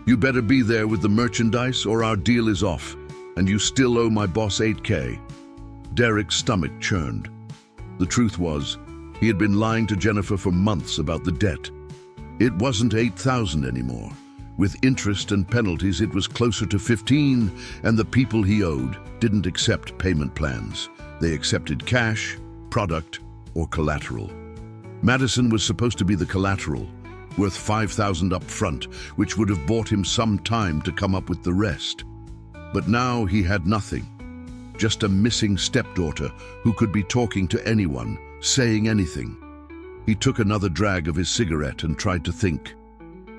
"You better be there with the merchandise or our deal is off, and you still owe my boss $8K. Derek's stomach churned. The truth was, he had been lying to Jennifer for months about the debt. It wasn't $8,000 anymore. With interest and penalties, it was closer to 15, and the people he owed didn't accept payment plans. They accepted cash, product, or collateral. Madison was supposed to be the collateral, worth $5,000 up front, which would have bought him some time to come up with the rest. But now he had nothing. Just a missing stepdaughter who could be talking to anyone, saying anything. He took another drag of his cigarette and tried to think.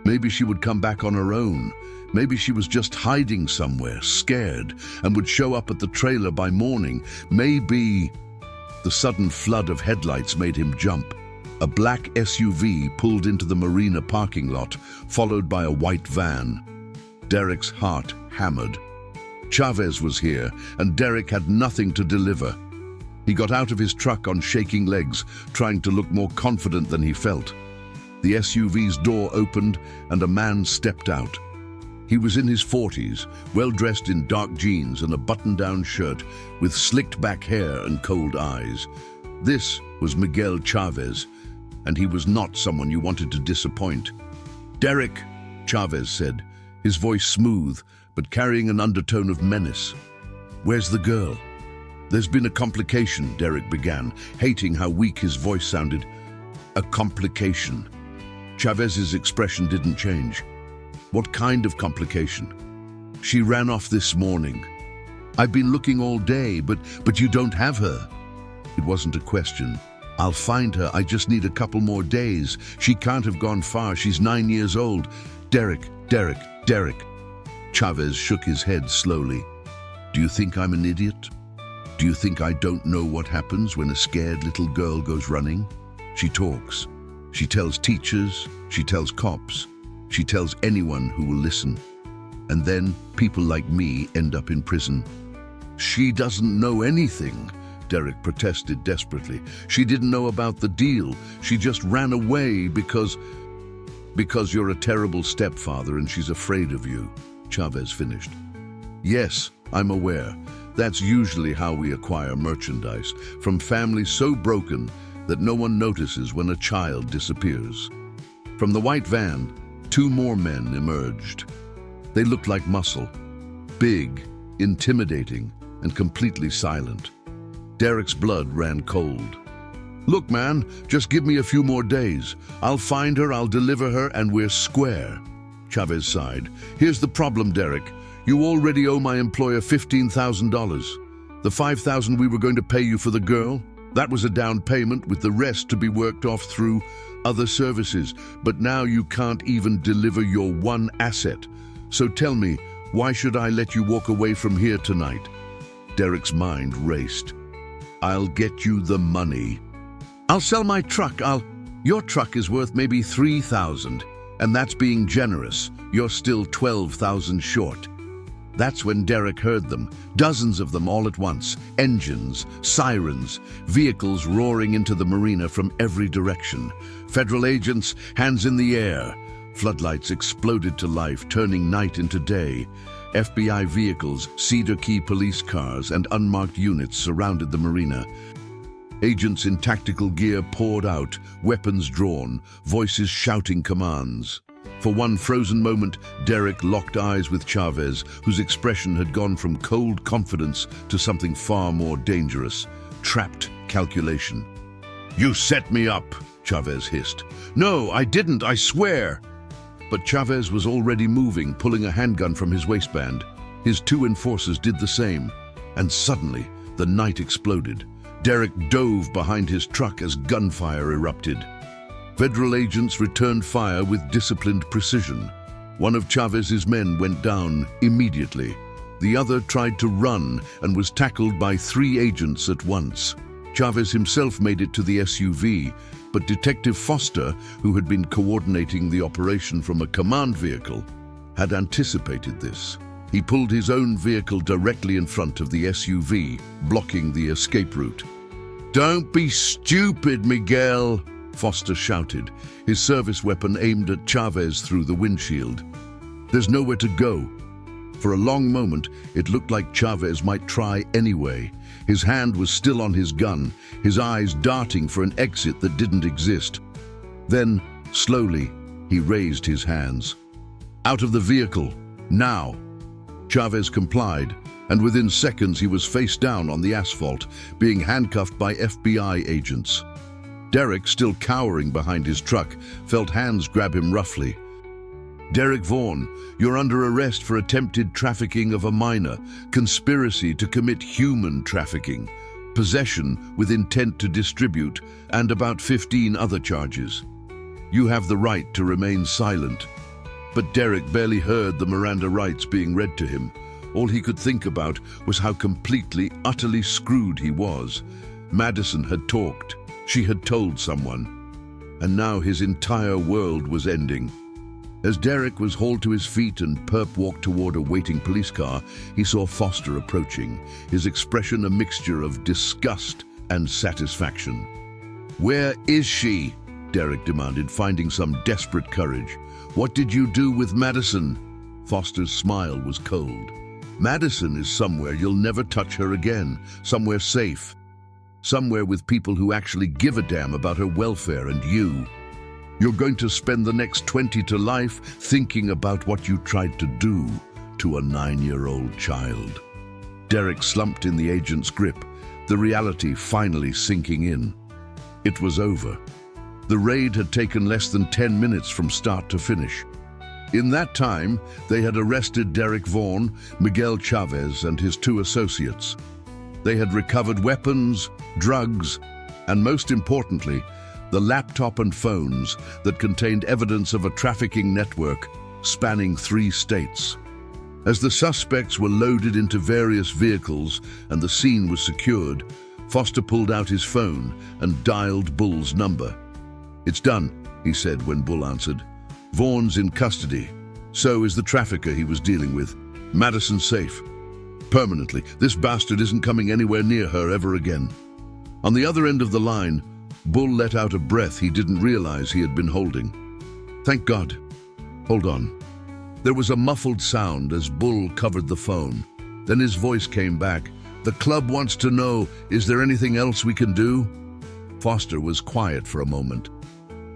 Maybe she would come back on her own. Maybe she was just hiding somewhere, scared, and would show up at the trailer by morning. Maybe... The sudden flood of headlights made him jump. A black SUV pulled into the marina parking lot, followed by a white van. Derek's heart hammered. Chavez was here, and Derek had nothing to deliver. He got out of his truck on shaking legs, trying to look more confident than he felt. The SUV's door opened, and a man stepped out. He was in his 40s, well-dressed in dark jeans and a button-down shirt, with slicked-back hair and cold eyes. This was Miguel Chavez, and he was not someone you wanted to disappoint. "Derek," Chavez said, his voice smooth, but carrying an undertone of menace. "Where's the girl?" "There's been a complication," Derek began, hating how weak his voice sounded. "A complication." Chavez's expression didn't change. "What kind of complication?" "She ran off this morning." "I've been looking all day, but you don't have her." It wasn't a question. "I'll find her, I just need a couple more days. She can't have gone far, she's 9 years old." Derek. Chavez shook his head slowly. "Do you think I'm an idiot? Do you think I don't know what happens when a scared little girl goes running? She talks. She tells teachers, she tells cops, she tells anyone who will listen. And then people like me end up in prison." "She doesn't know anything," Derek protested desperately. "She didn't know about the deal. She just ran away because you're a terrible stepfather and she's afraid of you," Chavez finished. "Yes, I'm aware. That's usually how we acquire merchandise, from families so broken that no one notices when a child disappears." From the white van, 2 more men emerged. They looked like muscle. Big, intimidating, and completely silent. Derek's blood ran cold. "Look, man, just give me a few more days. I'll find her, I'll deliver her, and we're square." Chavez sighed. "Here's the problem, Derek. You already owe my employer $15,000. The $5,000 we were going to pay you for the girl, that was a down payment with the rest to be worked off through other services. But now you can't even deliver your one asset. So tell me, why should I let you walk away from here tonight?" Derek's mind raced. "I'll get you the money. I'll sell my truck. Your truck is worth maybe $3,000, and that's being generous. You're still $12,000 short." That's when Derek heard them, dozens of them all at once, engines, sirens, vehicles roaring into the marina from every direction. Federal agents, hands in the air. Floodlights exploded to life, turning night into day. FBI vehicles, Cedar Key police cars, and unmarked units surrounded the marina. Agents in tactical gear poured out, weapons drawn, voices shouting commands. For one frozen moment, Derek locked eyes with Chavez, whose expression had gone from cold confidence to something far more dangerous, trapped calculation. "You set me up," Chavez hissed. "No, I didn't, I swear." But Chavez was already moving, pulling a handgun from his waistband. His two enforcers did the same, and suddenly the night exploded. Derek dove behind his truck as gunfire erupted. Federal agents returned fire with disciplined precision. One of Chavez's men went down immediately. The other tried to run and was tackled by 3 agents at once. Chavez himself made it to the SUV, but Detective Foster, who had been coordinating the operation from a command vehicle, had anticipated this. He pulled his own vehicle directly in front of the SUV, blocking the escape route. "Don't be stupid, Miguel," Foster shouted, his service weapon aimed at Chavez through the windshield. "There's nowhere to go." For a long moment, it looked like Chavez might try anyway. His hand was still on his gun, his eyes darting for an exit that didn't exist. Then, slowly, he raised his hands. "Out of the vehicle, now!" Chavez complied, and within seconds he was face down on the asphalt, being handcuffed by FBI agents. Derek, still cowering behind his truck, felt hands grab him roughly. "Derek Vaughan, you're under arrest for attempted trafficking of a minor, conspiracy to commit human trafficking, possession with intent to distribute, and about 15 other charges. You have the right to remain silent." But Derek barely heard the Miranda rights being read to him. All he could think about was how completely, utterly screwed he was. Madison had talked. She had told someone. And now his entire world was ending. As Derek was hauled to his feet and Perp walked toward a waiting police car, he saw Foster approaching, his expression a mixture of disgust and satisfaction. "Where is she?" Derek demanded, finding some desperate courage. "What did you do with Madison?" Foster's smile was cold. "Madison is somewhere you'll never touch her again, somewhere safe. Somewhere with people who actually give a damn about her welfare and you. You're going to spend the next 20 to life thinking about what you tried to do to a 9-year-old child." Derek slumped in the agent's grip, the reality finally sinking in. It was over. The raid had taken less than 10 minutes from start to finish. In that time, they had arrested Derek Vaughan, Miguel Chavez, and his 2 associates. They had recovered weapons, drugs, and most importantly, the laptop and phones that contained evidence of a trafficking network spanning 3 states. As the suspects were loaded into various vehicles and the scene was secured, Foster pulled out his phone and dialed Bull's number. "It's done," he said when Bull answered. "Vaughan's in custody. So is the trafficker he was dealing with. Madison's safe. Permanently. This bastard isn't coming anywhere near her ever again." On the other end of the line, Bull let out a breath he didn't realize he had been holding. "Thank God. Hold on." There was a muffled sound as Bull covered the phone. Then his voice came back. "The club wants to know, is there anything else we can do?" Foster was quiet for a moment.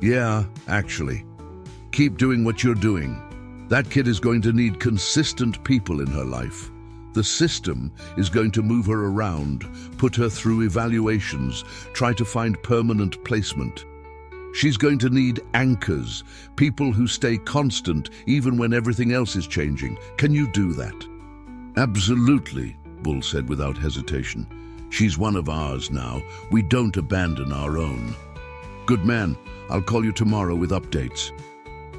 "Yeah, actually. Keep doing what you're doing. That kid is going to need consistent people in her life. The system is going to move her around, put her through evaluations, try to find permanent placement. She's going to need anchors, people who stay constant even when everything else is changing. Can you do that? Absolutely, Bull said without hesitation. She's one of ours now. We don't abandon our own. Good man, I'll call you tomorrow with updates.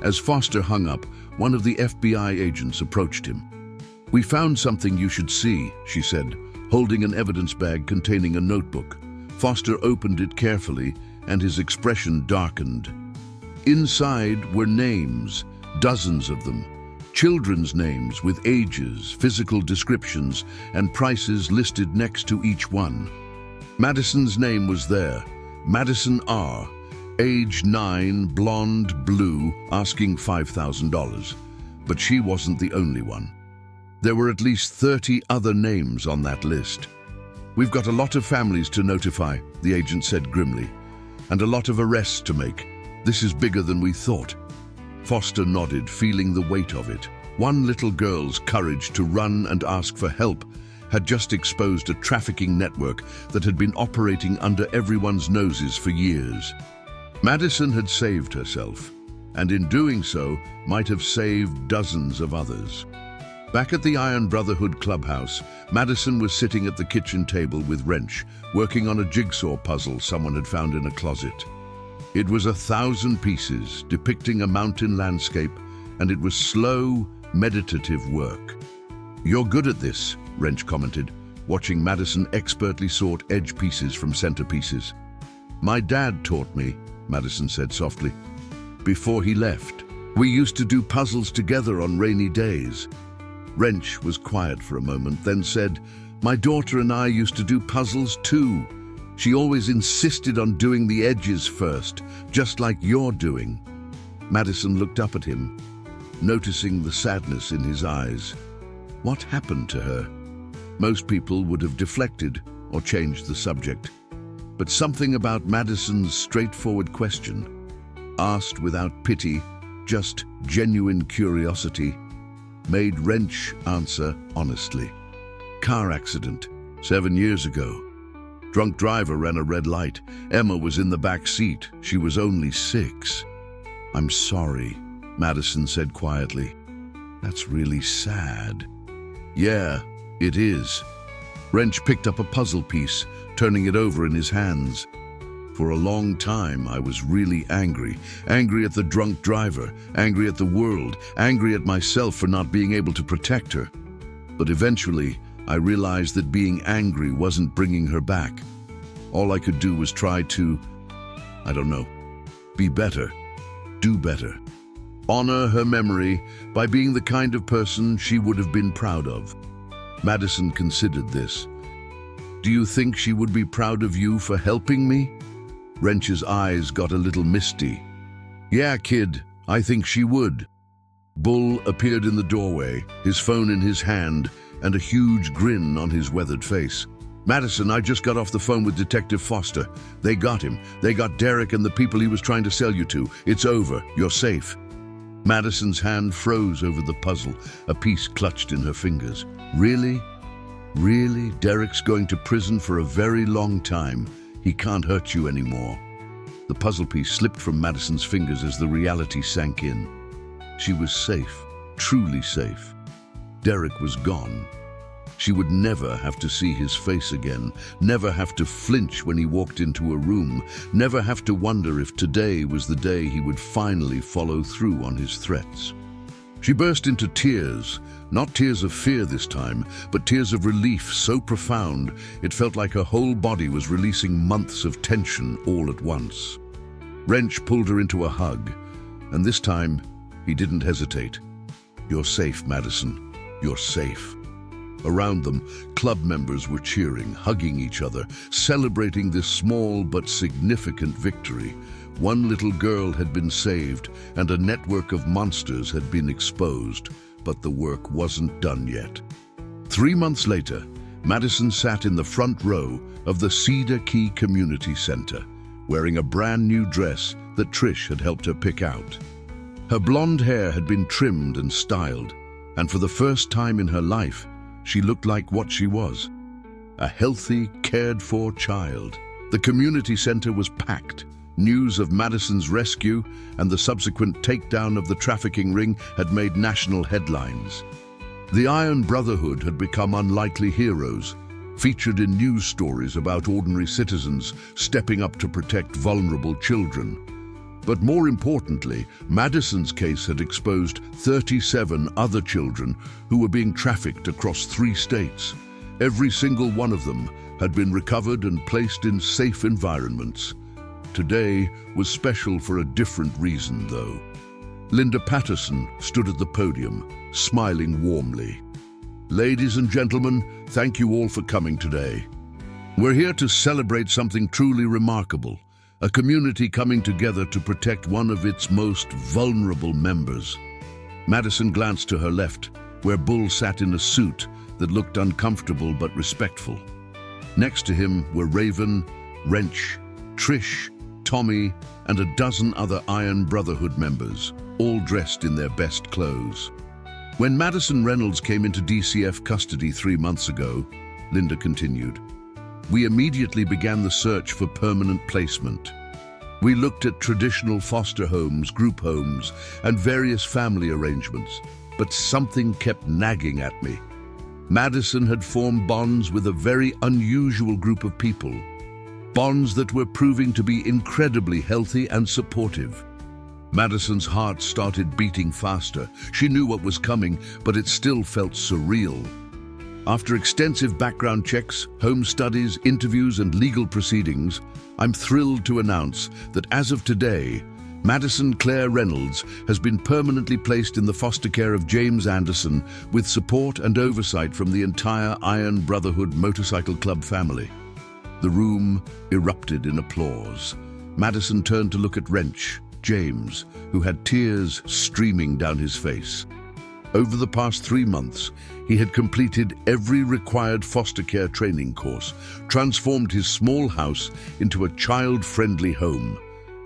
As Foster hung up, one of the FBI agents approached him. We found something you should see, she said, holding an evidence bag containing a notebook. Foster opened it carefully, and his expression darkened. Inside were names, dozens of them. Children's names with ages, physical descriptions, and prices listed next to each one. Madison's name was there. Madison R., age 9, blonde, blue, asking $5,000. But she wasn't the only one. There were at least 30 other names on that list. We've got a lot of families to notify, the agent said grimly, and a lot of arrests to make. This is bigger than we thought. Foster nodded, feeling the weight of it. One little girl's courage to run and ask for help had just exposed a trafficking network that had been operating under everyone's noses for years. Madison had saved herself, and in doing so, might have saved dozens of others. Back at the Iron Brotherhood clubhouse, Madison was sitting at the kitchen table with Wrench, working on a jigsaw puzzle someone had found in a closet. It was 1,000 pieces, depicting a mountain landscape, and it was slow, meditative work. You're good at this, Wrench commented, watching Madison expertly sort edge pieces from centerpieces. My dad taught me, Madison said softly. Before he left, we used to do puzzles together on rainy days. Wrench was quiet for a moment, then said, my daughter and I used to do puzzles too. She always insisted on doing the edges first, just like you're doing. Madison looked up at him, noticing the sadness in his eyes. What happened to her? Most people would have deflected or changed the subject. But something about Madison's straightforward question, asked without pity, just genuine curiosity, made Wrench answer honestly. Car accident, 7 years ago. Drunk driver ran a red light. Emma was in the back seat. She was only 6. I'm sorry, Madison said quietly. That's really sad. Yeah, it is. Wrench picked up a puzzle piece, turning it over in his hands. For a long time, I was really angry. Angry at the drunk driver, angry at the world, angry at myself for not being able to protect her. But eventually, I realized that being angry wasn't bringing her back. All I could do was try to, be better, do better. Honor her memory by being the kind of person she would have been proud of. Madison considered this. Do you think she would be proud of you for helping me? Wrench's eyes got a little misty. Yeah, kid, I think she would. Bull appeared in the doorway, his phone in his hand, and a huge grin on his weathered face. Madison, I just got off the phone with Detective Foster. They got him. They got Derek and the people he was trying to sell you to. It's over. You're safe. Madison's hand froze over the puzzle, a piece clutched in her fingers. Really? Really? Derek's going to prison for a very long time. He can't hurt you anymore. The puzzle piece slipped from Madison's fingers as the reality sank in. She was safe, truly safe. Derek was gone. She would never have to see his face again, never have to flinch when he walked into a room, never have to wonder if today was the day he would finally follow through on his threats. She burst into tears, not tears of fear this time, but tears of relief so profound it felt like her whole body was releasing months of tension all at once. Wrench pulled her into a hug, and this time he didn't hesitate. You're safe, Madison. You're safe. Around them, club members were cheering, hugging each other, celebrating this small but significant victory. One little girl had been saved, and a network of monsters had been exposed, but the work wasn't done yet. 3 months later, Madison sat in the front row of the Cedar Key Community Center, wearing a brand new dress that Trish had helped her pick out. Her blonde hair had been trimmed and styled, and for the first time in her life, she looked like what she was, a healthy, cared-for child. The community center was packed. News of Madison's rescue and the subsequent takedown of the trafficking ring had made national headlines. The Iron Brotherhood had become unlikely heroes, featured in news stories about ordinary citizens stepping up to protect vulnerable children. But more importantly, Madison's case had exposed 37 other children who were being trafficked across 3 states. Every single one of them had been recovered and placed in safe environments. Today was special for a different reason, though. Linda Patterson stood at the podium, smiling warmly. Ladies and gentlemen, thank you all for coming today. We're here to celebrate something truly remarkable, a community coming together to protect one of its most vulnerable members. Madison glanced to her left, where Bull sat in a suit that looked uncomfortable but respectful. Next to him were Raven, Wrench, Trish, Tommy, and a dozen other Iron Brotherhood members, all dressed in their best clothes. When Madison Reynolds came into DCF custody 3 months ago, Linda continued, we immediately began the search for permanent placement. We looked at traditional foster homes, group homes, and various family arrangements, but something kept nagging at me. Madison had formed bonds with a very unusual group of people, bonds that were proving to be incredibly healthy and supportive. Madison's heart started beating faster. She knew what was coming, but it still felt surreal. After extensive background checks, home studies, interviews, and legal proceedings, I'm thrilled to announce that as of today, Madison Claire Reynolds has been permanently placed in the foster care of James Anderson with support and oversight from the entire Iron Brotherhood Motorcycle Club family. The room erupted in applause. Madison turned to look at Wrench, James, who had tears streaming down his face. Over the past 3 months, he had completed every required foster care training course, transformed his small house into a child-friendly home,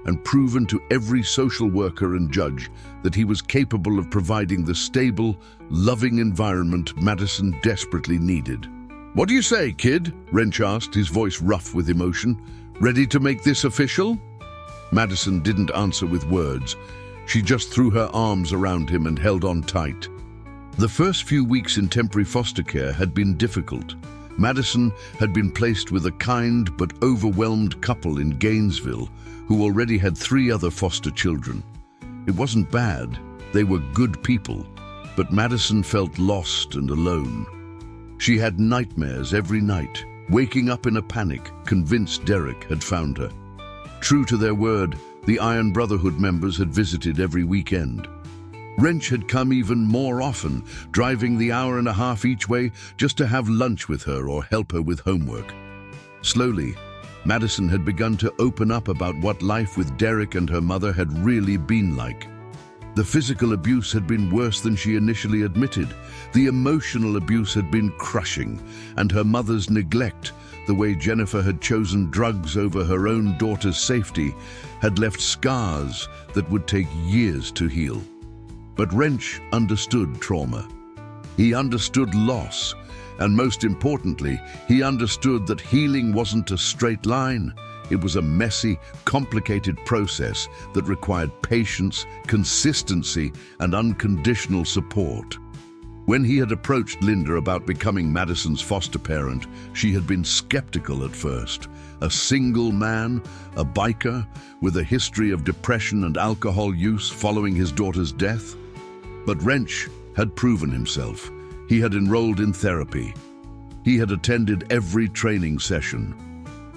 and proven to every social worker and judge that he was capable of providing the stable, loving environment Madison desperately needed. What do you say, kid? Wrench asked, his voice rough with emotion. Ready to make this official? Madison didn't answer with words. She just threw her arms around him and held on tight. The first few weeks in temporary foster care had been difficult. Madison had been placed with a kind but overwhelmed couple in Gainesville who already had 3 other foster children. It wasn't bad. They were good people, but Madison felt lost and alone. She had nightmares every night, waking up in a panic, convinced Derek had found her. True to their word, the Iron Brotherhood members had visited every weekend. Wrench had come even more often, driving the hour and a half each way just to have lunch with her or help her with homework. Slowly, Madison had begun to open up about what life with Derek and her mother had really been like. The physical abuse had been worse than she initially admitted. The emotional abuse had been crushing, and her mother's neglect, the way Jennifer had chosen drugs over her own daughter's safety, had left scars that would take years to heal. But Wrench understood trauma. He understood loss, and most importantly, he understood that healing wasn't a straight line. It was a messy, complicated process that required patience, consistency, and unconditional support. When he had approached Linda about becoming Madison's foster parent, she had been skeptical at first. A single man, a biker, with a history of depression and alcohol use following his daughter's death. But Wrench had proven himself. He had enrolled in therapy. He had attended every training session.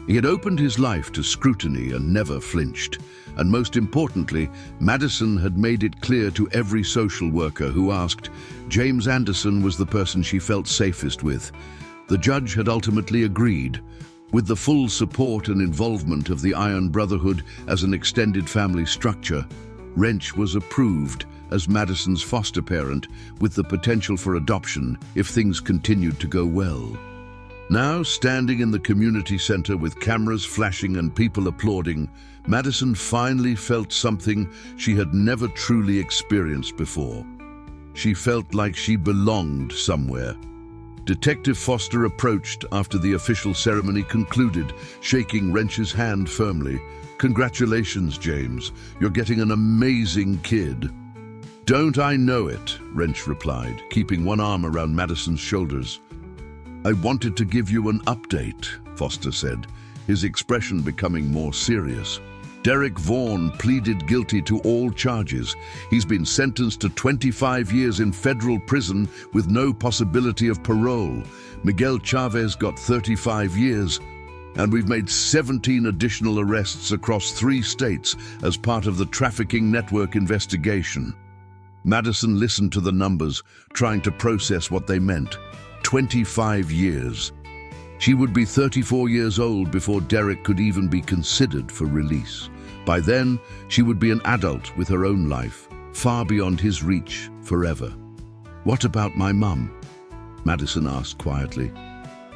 He had opened his life to scrutiny and never flinched. And most importantly, Madison had made it clear to every social worker who asked, James Anderson was the person she felt safest with. The judge had ultimately agreed. With the full support and involvement of the Iron Brotherhood as an extended family structure, Wrench was approved as Madison's foster parent with the potential for adoption if things continued to go well. Now, standing in the community center with cameras flashing and people applauding, Madison finally felt something she had never truly experienced before. She felt like she belonged somewhere. Detective Foster approached after the official ceremony concluded, shaking Wrench's hand firmly. "Congratulations, James. You're getting an amazing kid." "Don't I know it?" Wrench replied, keeping one arm around Madison's shoulders. "I wanted to give you an update," Foster said, his expression becoming more serious. "Derek Vaughan pleaded guilty to all charges. He's been sentenced to 25 years in federal prison with no possibility of parole. Miguel Chavez got 35 years, and we've made 17 additional arrests across 3 states as part of the trafficking network investigation." Madison listened to the numbers, trying to process what they meant. 25 years. She would be 34 years old before Derek could even be considered for release. By then, she would be an adult with her own life, far beyond his reach, forever. "What about my mum?" Madison asked quietly.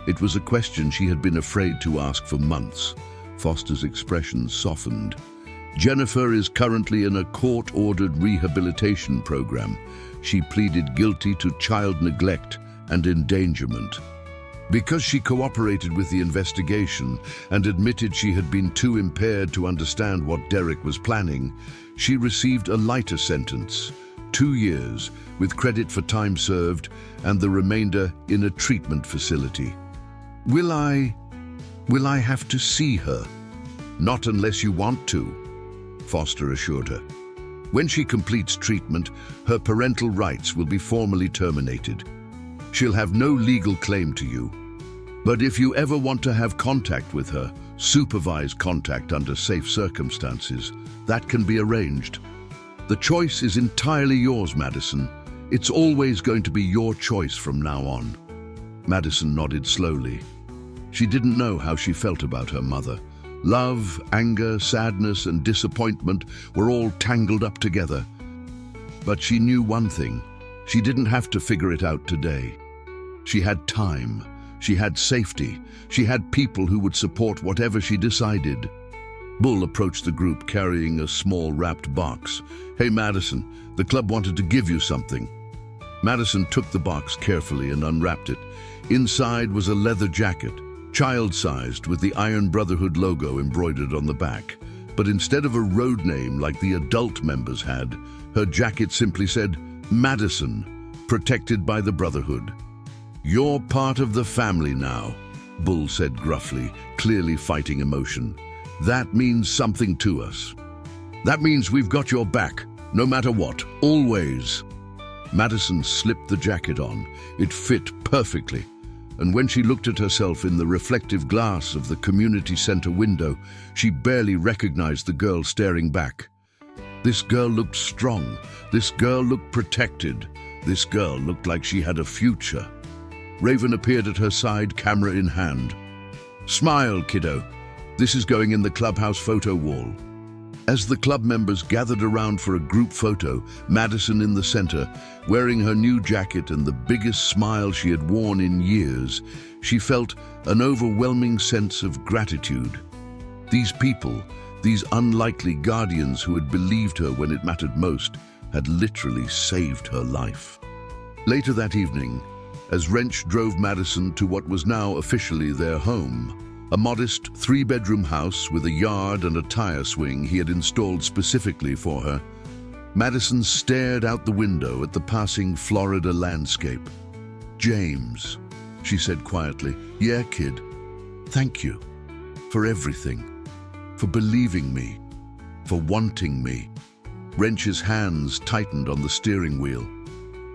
It was a question she had been afraid to ask for months. Foster's expression softened. "Jennifer is currently in a court-ordered rehabilitation program. She pleaded guilty to child neglect and endangerment. Because she cooperated with the investigation and admitted she had been too impaired to understand what Derek was planning, she received a lighter sentence, 2 years, with credit for time served and the remainder in a treatment facility." Will I have to see her?" "Not unless you want to," Foster assured her. "When she completes treatment, her parental rights will be formally terminated. She'll have no legal claim to you. But if you ever want to have contact with her, supervised contact under safe circumstances, that can be arranged. The choice is entirely yours, Madison. It's always going to be your choice from now on." Madison nodded slowly. She didn't know how she felt about her mother. Love, anger, sadness, and disappointment were all tangled up together. But she knew one thing. She didn't have to figure it out today. She had time. She had safety. She had people who would support whatever she decided. Bull approached the group carrying a small wrapped box. "Hey, Madison, the club wanted to give you something." Madison took the box carefully and unwrapped it. Inside was a leather jacket, child-sized, with the Iron Brotherhood logo embroidered on the back. But instead of a road name like the adult members had, her jacket simply said, "Madison, protected by the Brotherhood." "You're part of the family now," Bull said gruffly, clearly fighting emotion. "That means something to us. That means we've got your back, no matter what, always." Madison slipped the jacket on. It fit perfectly. And when she looked at herself in the reflective glass of the community center window, she barely recognized the girl staring back. This girl looked strong. This girl looked protected. This girl looked like she had a future. Raven appeared at her side, camera in hand. "Smile, kiddo. This is going in the clubhouse photo wall." As the club members gathered around for a group photo, Madison in the center, wearing her new jacket and the biggest smile she had worn in years, she felt an overwhelming sense of gratitude. These people, these unlikely guardians who had believed her when it mattered most, had literally saved her life. Later that evening, as Wrench drove Madison to what was now officially their home, a modest 3-bedroom house with a yard and a tire swing he had installed specifically for her, Madison stared out the window at the passing Florida landscape. "James," she said quietly. "Yeah, kid. Thank you for everything, for believing me, for wanting me." Wrench's hands tightened on the steering wheel.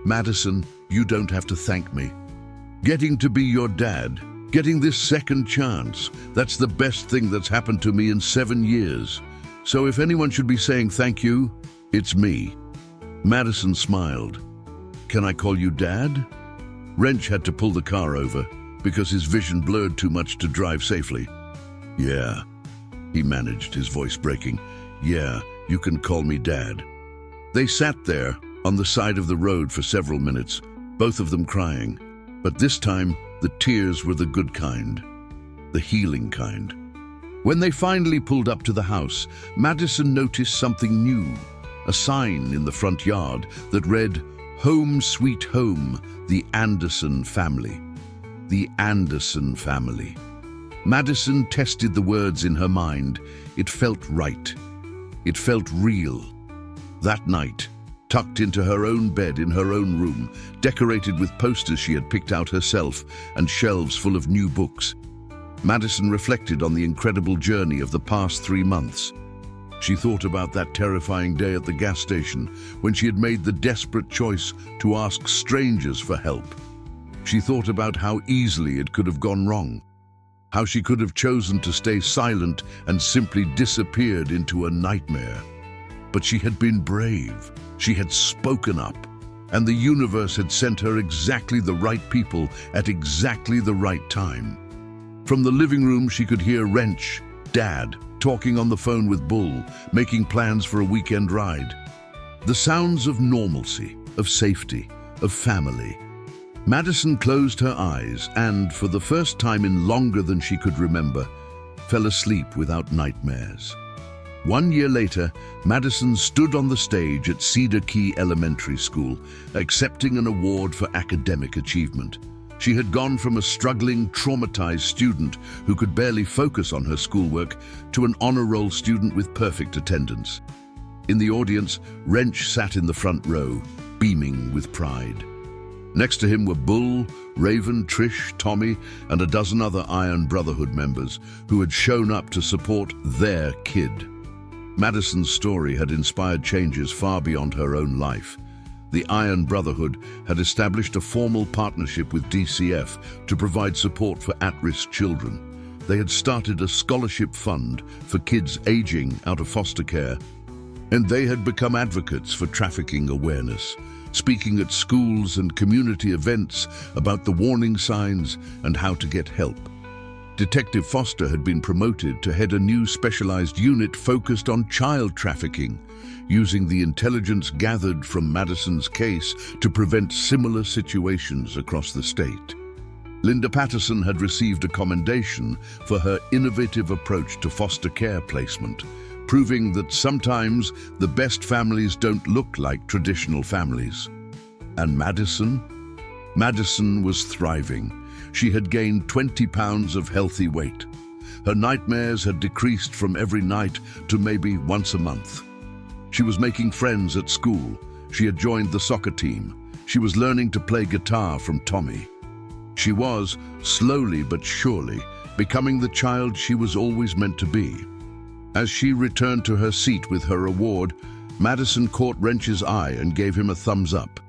"Madison, you don't have to thank me. Getting to be your dad, getting this second chance, that's the best thing that's happened to me in 7 years. So if anyone should be saying thank you, it's me." Madison smiled. "Can I call you Dad?" Wrench had to pull the car over because his vision blurred too much to drive safely. "Yeah," he managed, his voice breaking. "Yeah, you can call me Dad." They sat there on the side of the road for several minutes, both of them crying. But this time, the tears were the good kind, the healing kind. When they finally pulled up to the house, Madison noticed something new, a sign in the front yard that read, "Home Sweet Home, the Anderson Family." The Anderson family. Madison tested the words in her mind. It felt right. It felt real. That night, tucked into her own bed in her own room, decorated with posters she had picked out herself and shelves full of new books, Madison reflected on the incredible journey of the past 3 months. She thought about that terrifying day at the gas station when she had made the desperate choice to ask strangers for help. She thought about how easily it could have gone wrong, how she could have chosen to stay silent and simply disappeared into a nightmare. But she had been brave. She had spoken up, and the universe had sent her exactly the right people at exactly the right time. From the living room, she could hear Wrench, Dad, talking on the phone with Bull, making plans for a weekend ride. The sounds of normalcy, of safety, of family. Madison closed her eyes and, for the first time in longer than she could remember, fell asleep without nightmares. 1 year later, Madison stood on the stage at Cedar Key Elementary School, accepting an award for academic achievement. She had gone from a struggling, traumatized student who could barely focus on her schoolwork to an honor roll student with perfect attendance. In the audience, Wrench sat in the front row, beaming with pride. Next to him were Bull, Raven, Trish, Tommy, and a dozen other Iron Brotherhood members who had shown up to support their kid. Madison's story had inspired changes far beyond her own life. The Iron Brotherhood had established a formal partnership with DCF to provide support for at-risk children. They had started a scholarship fund for kids aging out of foster care, and they had become advocates for trafficking awareness, speaking at schools and community events about the warning signs and how to get help. Detective Foster had been promoted to head a new specialized unit focused on child trafficking, using the intelligence gathered from Madison's case to prevent similar situations across the state. Linda Patterson had received a commendation for her innovative approach to foster care placement, proving that sometimes the best families don't look like traditional families. And Madison? Madison was thriving. She had gained 20 pounds of healthy weight. Her nightmares had decreased from every night to maybe once a month. She was making friends at school. She had joined the soccer team. She was learning to play guitar from Tommy. She was, slowly but surely, becoming the child she was always meant to be. As she returned to her seat with her award, Madison caught Wrench's eye and gave him a thumbs up.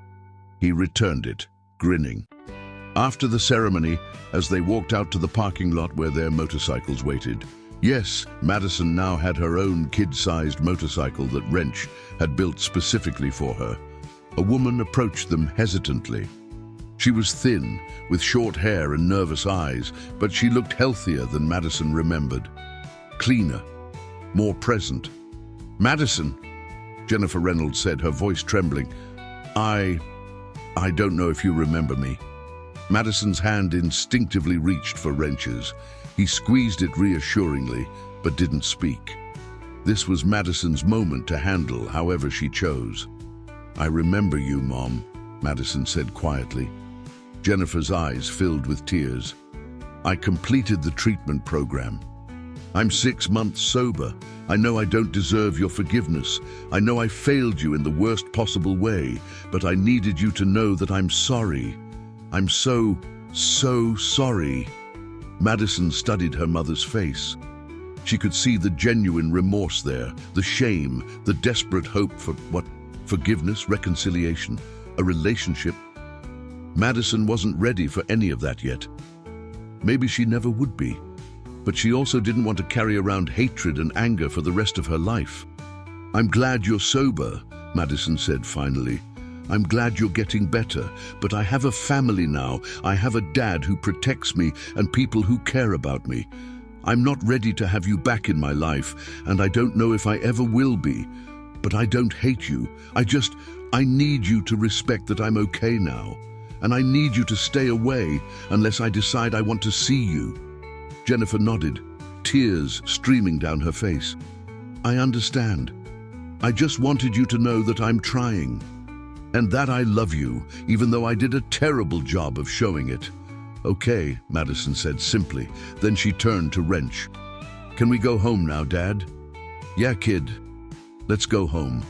He returned it, grinning. After the ceremony, as they walked out to the parking lot where their motorcycles waited, yes, Madison now had her own kid-sized motorcycle that Wrench had built specifically for her. A woman approached them hesitantly. She was thin, with short hair and nervous eyes, but she looked healthier than Madison remembered. Cleaner, more present. "Madison," Jennifer Reynolds said, her voice trembling. I don't know if you remember me." Madison's hand instinctively reached for Wrench's. He squeezed it reassuringly, but didn't speak. This was Madison's moment to handle however she chose. "I remember you, Mom," Madison said quietly. Jennifer's eyes filled with tears. "I completed the treatment program. I'm 6 months sober. I know I don't deserve your forgiveness. I know I failed you in the worst possible way, but I needed you to know that I'm sorry. I'm so sorry." Madison studied her mother's face. She could see the genuine remorse there, the shame, the desperate hope for what? Forgiveness, reconciliation, a relationship. Madison wasn't ready for any of that yet. Maybe she never would be. But she also didn't want to carry around hatred and anger for the rest of her life. "I'm glad you're sober," Madison said finally. "I'm glad you're getting better, but I have a family now. I have a dad who protects me and people who care about me. I'm not ready to have you back in my life, and I don't know if I ever will be. But I don't hate you. I need you to respect that I'm okay now. And I need you to stay away unless I decide I want to see you." Jennifer nodded, tears streaming down her face. "I understand. I just wanted you to know that I'm trying. And that I love you, even though I did a terrible job of showing it. "Okay," Madison said simply. Then she turned to Wrench. "Can we go home now, Dad?" "Yeah, kid. Let's go home."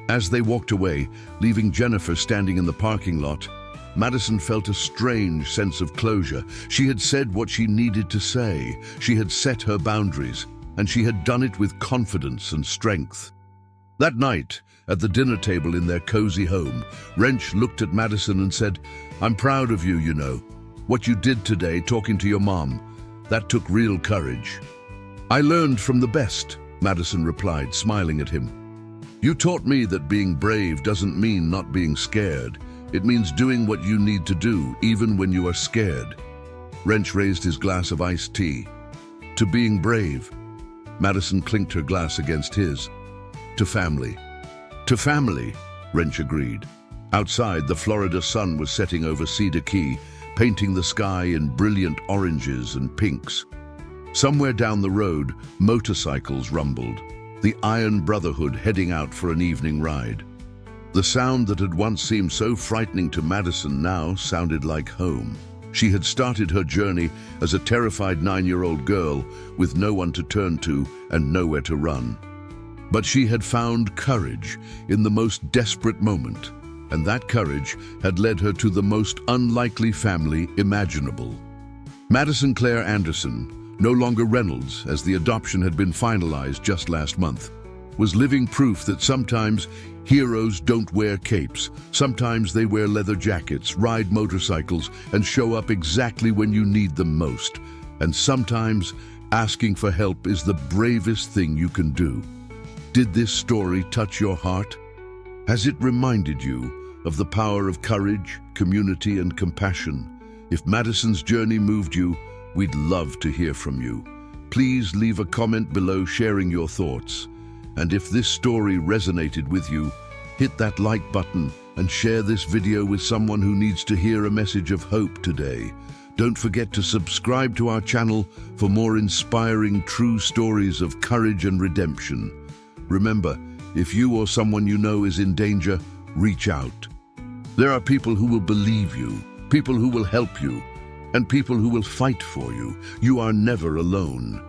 As they walked away, leaving Jennifer standing in the parking lot, Madison felt a strange sense of closure. She had said what she needed to say. She had set her boundaries, and she had done it with confidence and strength. That night, at the dinner table in their cozy home, Wrench looked at Madison and said, "I'm proud of you, you know. What you did today, talking to your mom, that took real courage." "I learned from the best," Madison replied, smiling at him. "You taught me that being brave doesn't mean not being scared. It means doing what you need to do, even when you are scared." Wrench raised his glass of iced tea. "To being brave." Madison clinked her glass against his. "To family." "To family," Wrench agreed. Outside, the Florida sun was setting over Cedar Key, painting the sky in brilliant oranges and pinks. Somewhere down the road, motorcycles rumbled, the Iron Brotherhood heading out for an evening ride. The sound that had once seemed so frightening to Madison now sounded like home. She had started her journey as a terrified 9-year-old girl with no one to turn to and nowhere to run. But she had found courage in the most desperate moment, and that courage had led her to the most unlikely family imaginable. Madison Claire Anderson, no longer Reynolds, as the adoption had been finalized just last month, was living proof that sometimes heroes don't wear capes. Sometimes they wear leather jackets, ride motorcycles, and show up exactly when you need them most. And sometimes asking for help is the bravest thing you can do. Did this story touch your heart? Has it reminded you of the power of courage, community, and compassion? If Madison's journey moved you, we'd love to hear from you. Please leave a comment below sharing your thoughts. And if this story resonated with you, hit that like button and share this video with someone who needs to hear a message of hope today. Don't forget to subscribe to our channel for more inspiring true stories of courage and redemption. Remember, if you or someone you know is in danger, reach out. There are people who will believe you, people who will help you, and people who will fight for you. You are never alone.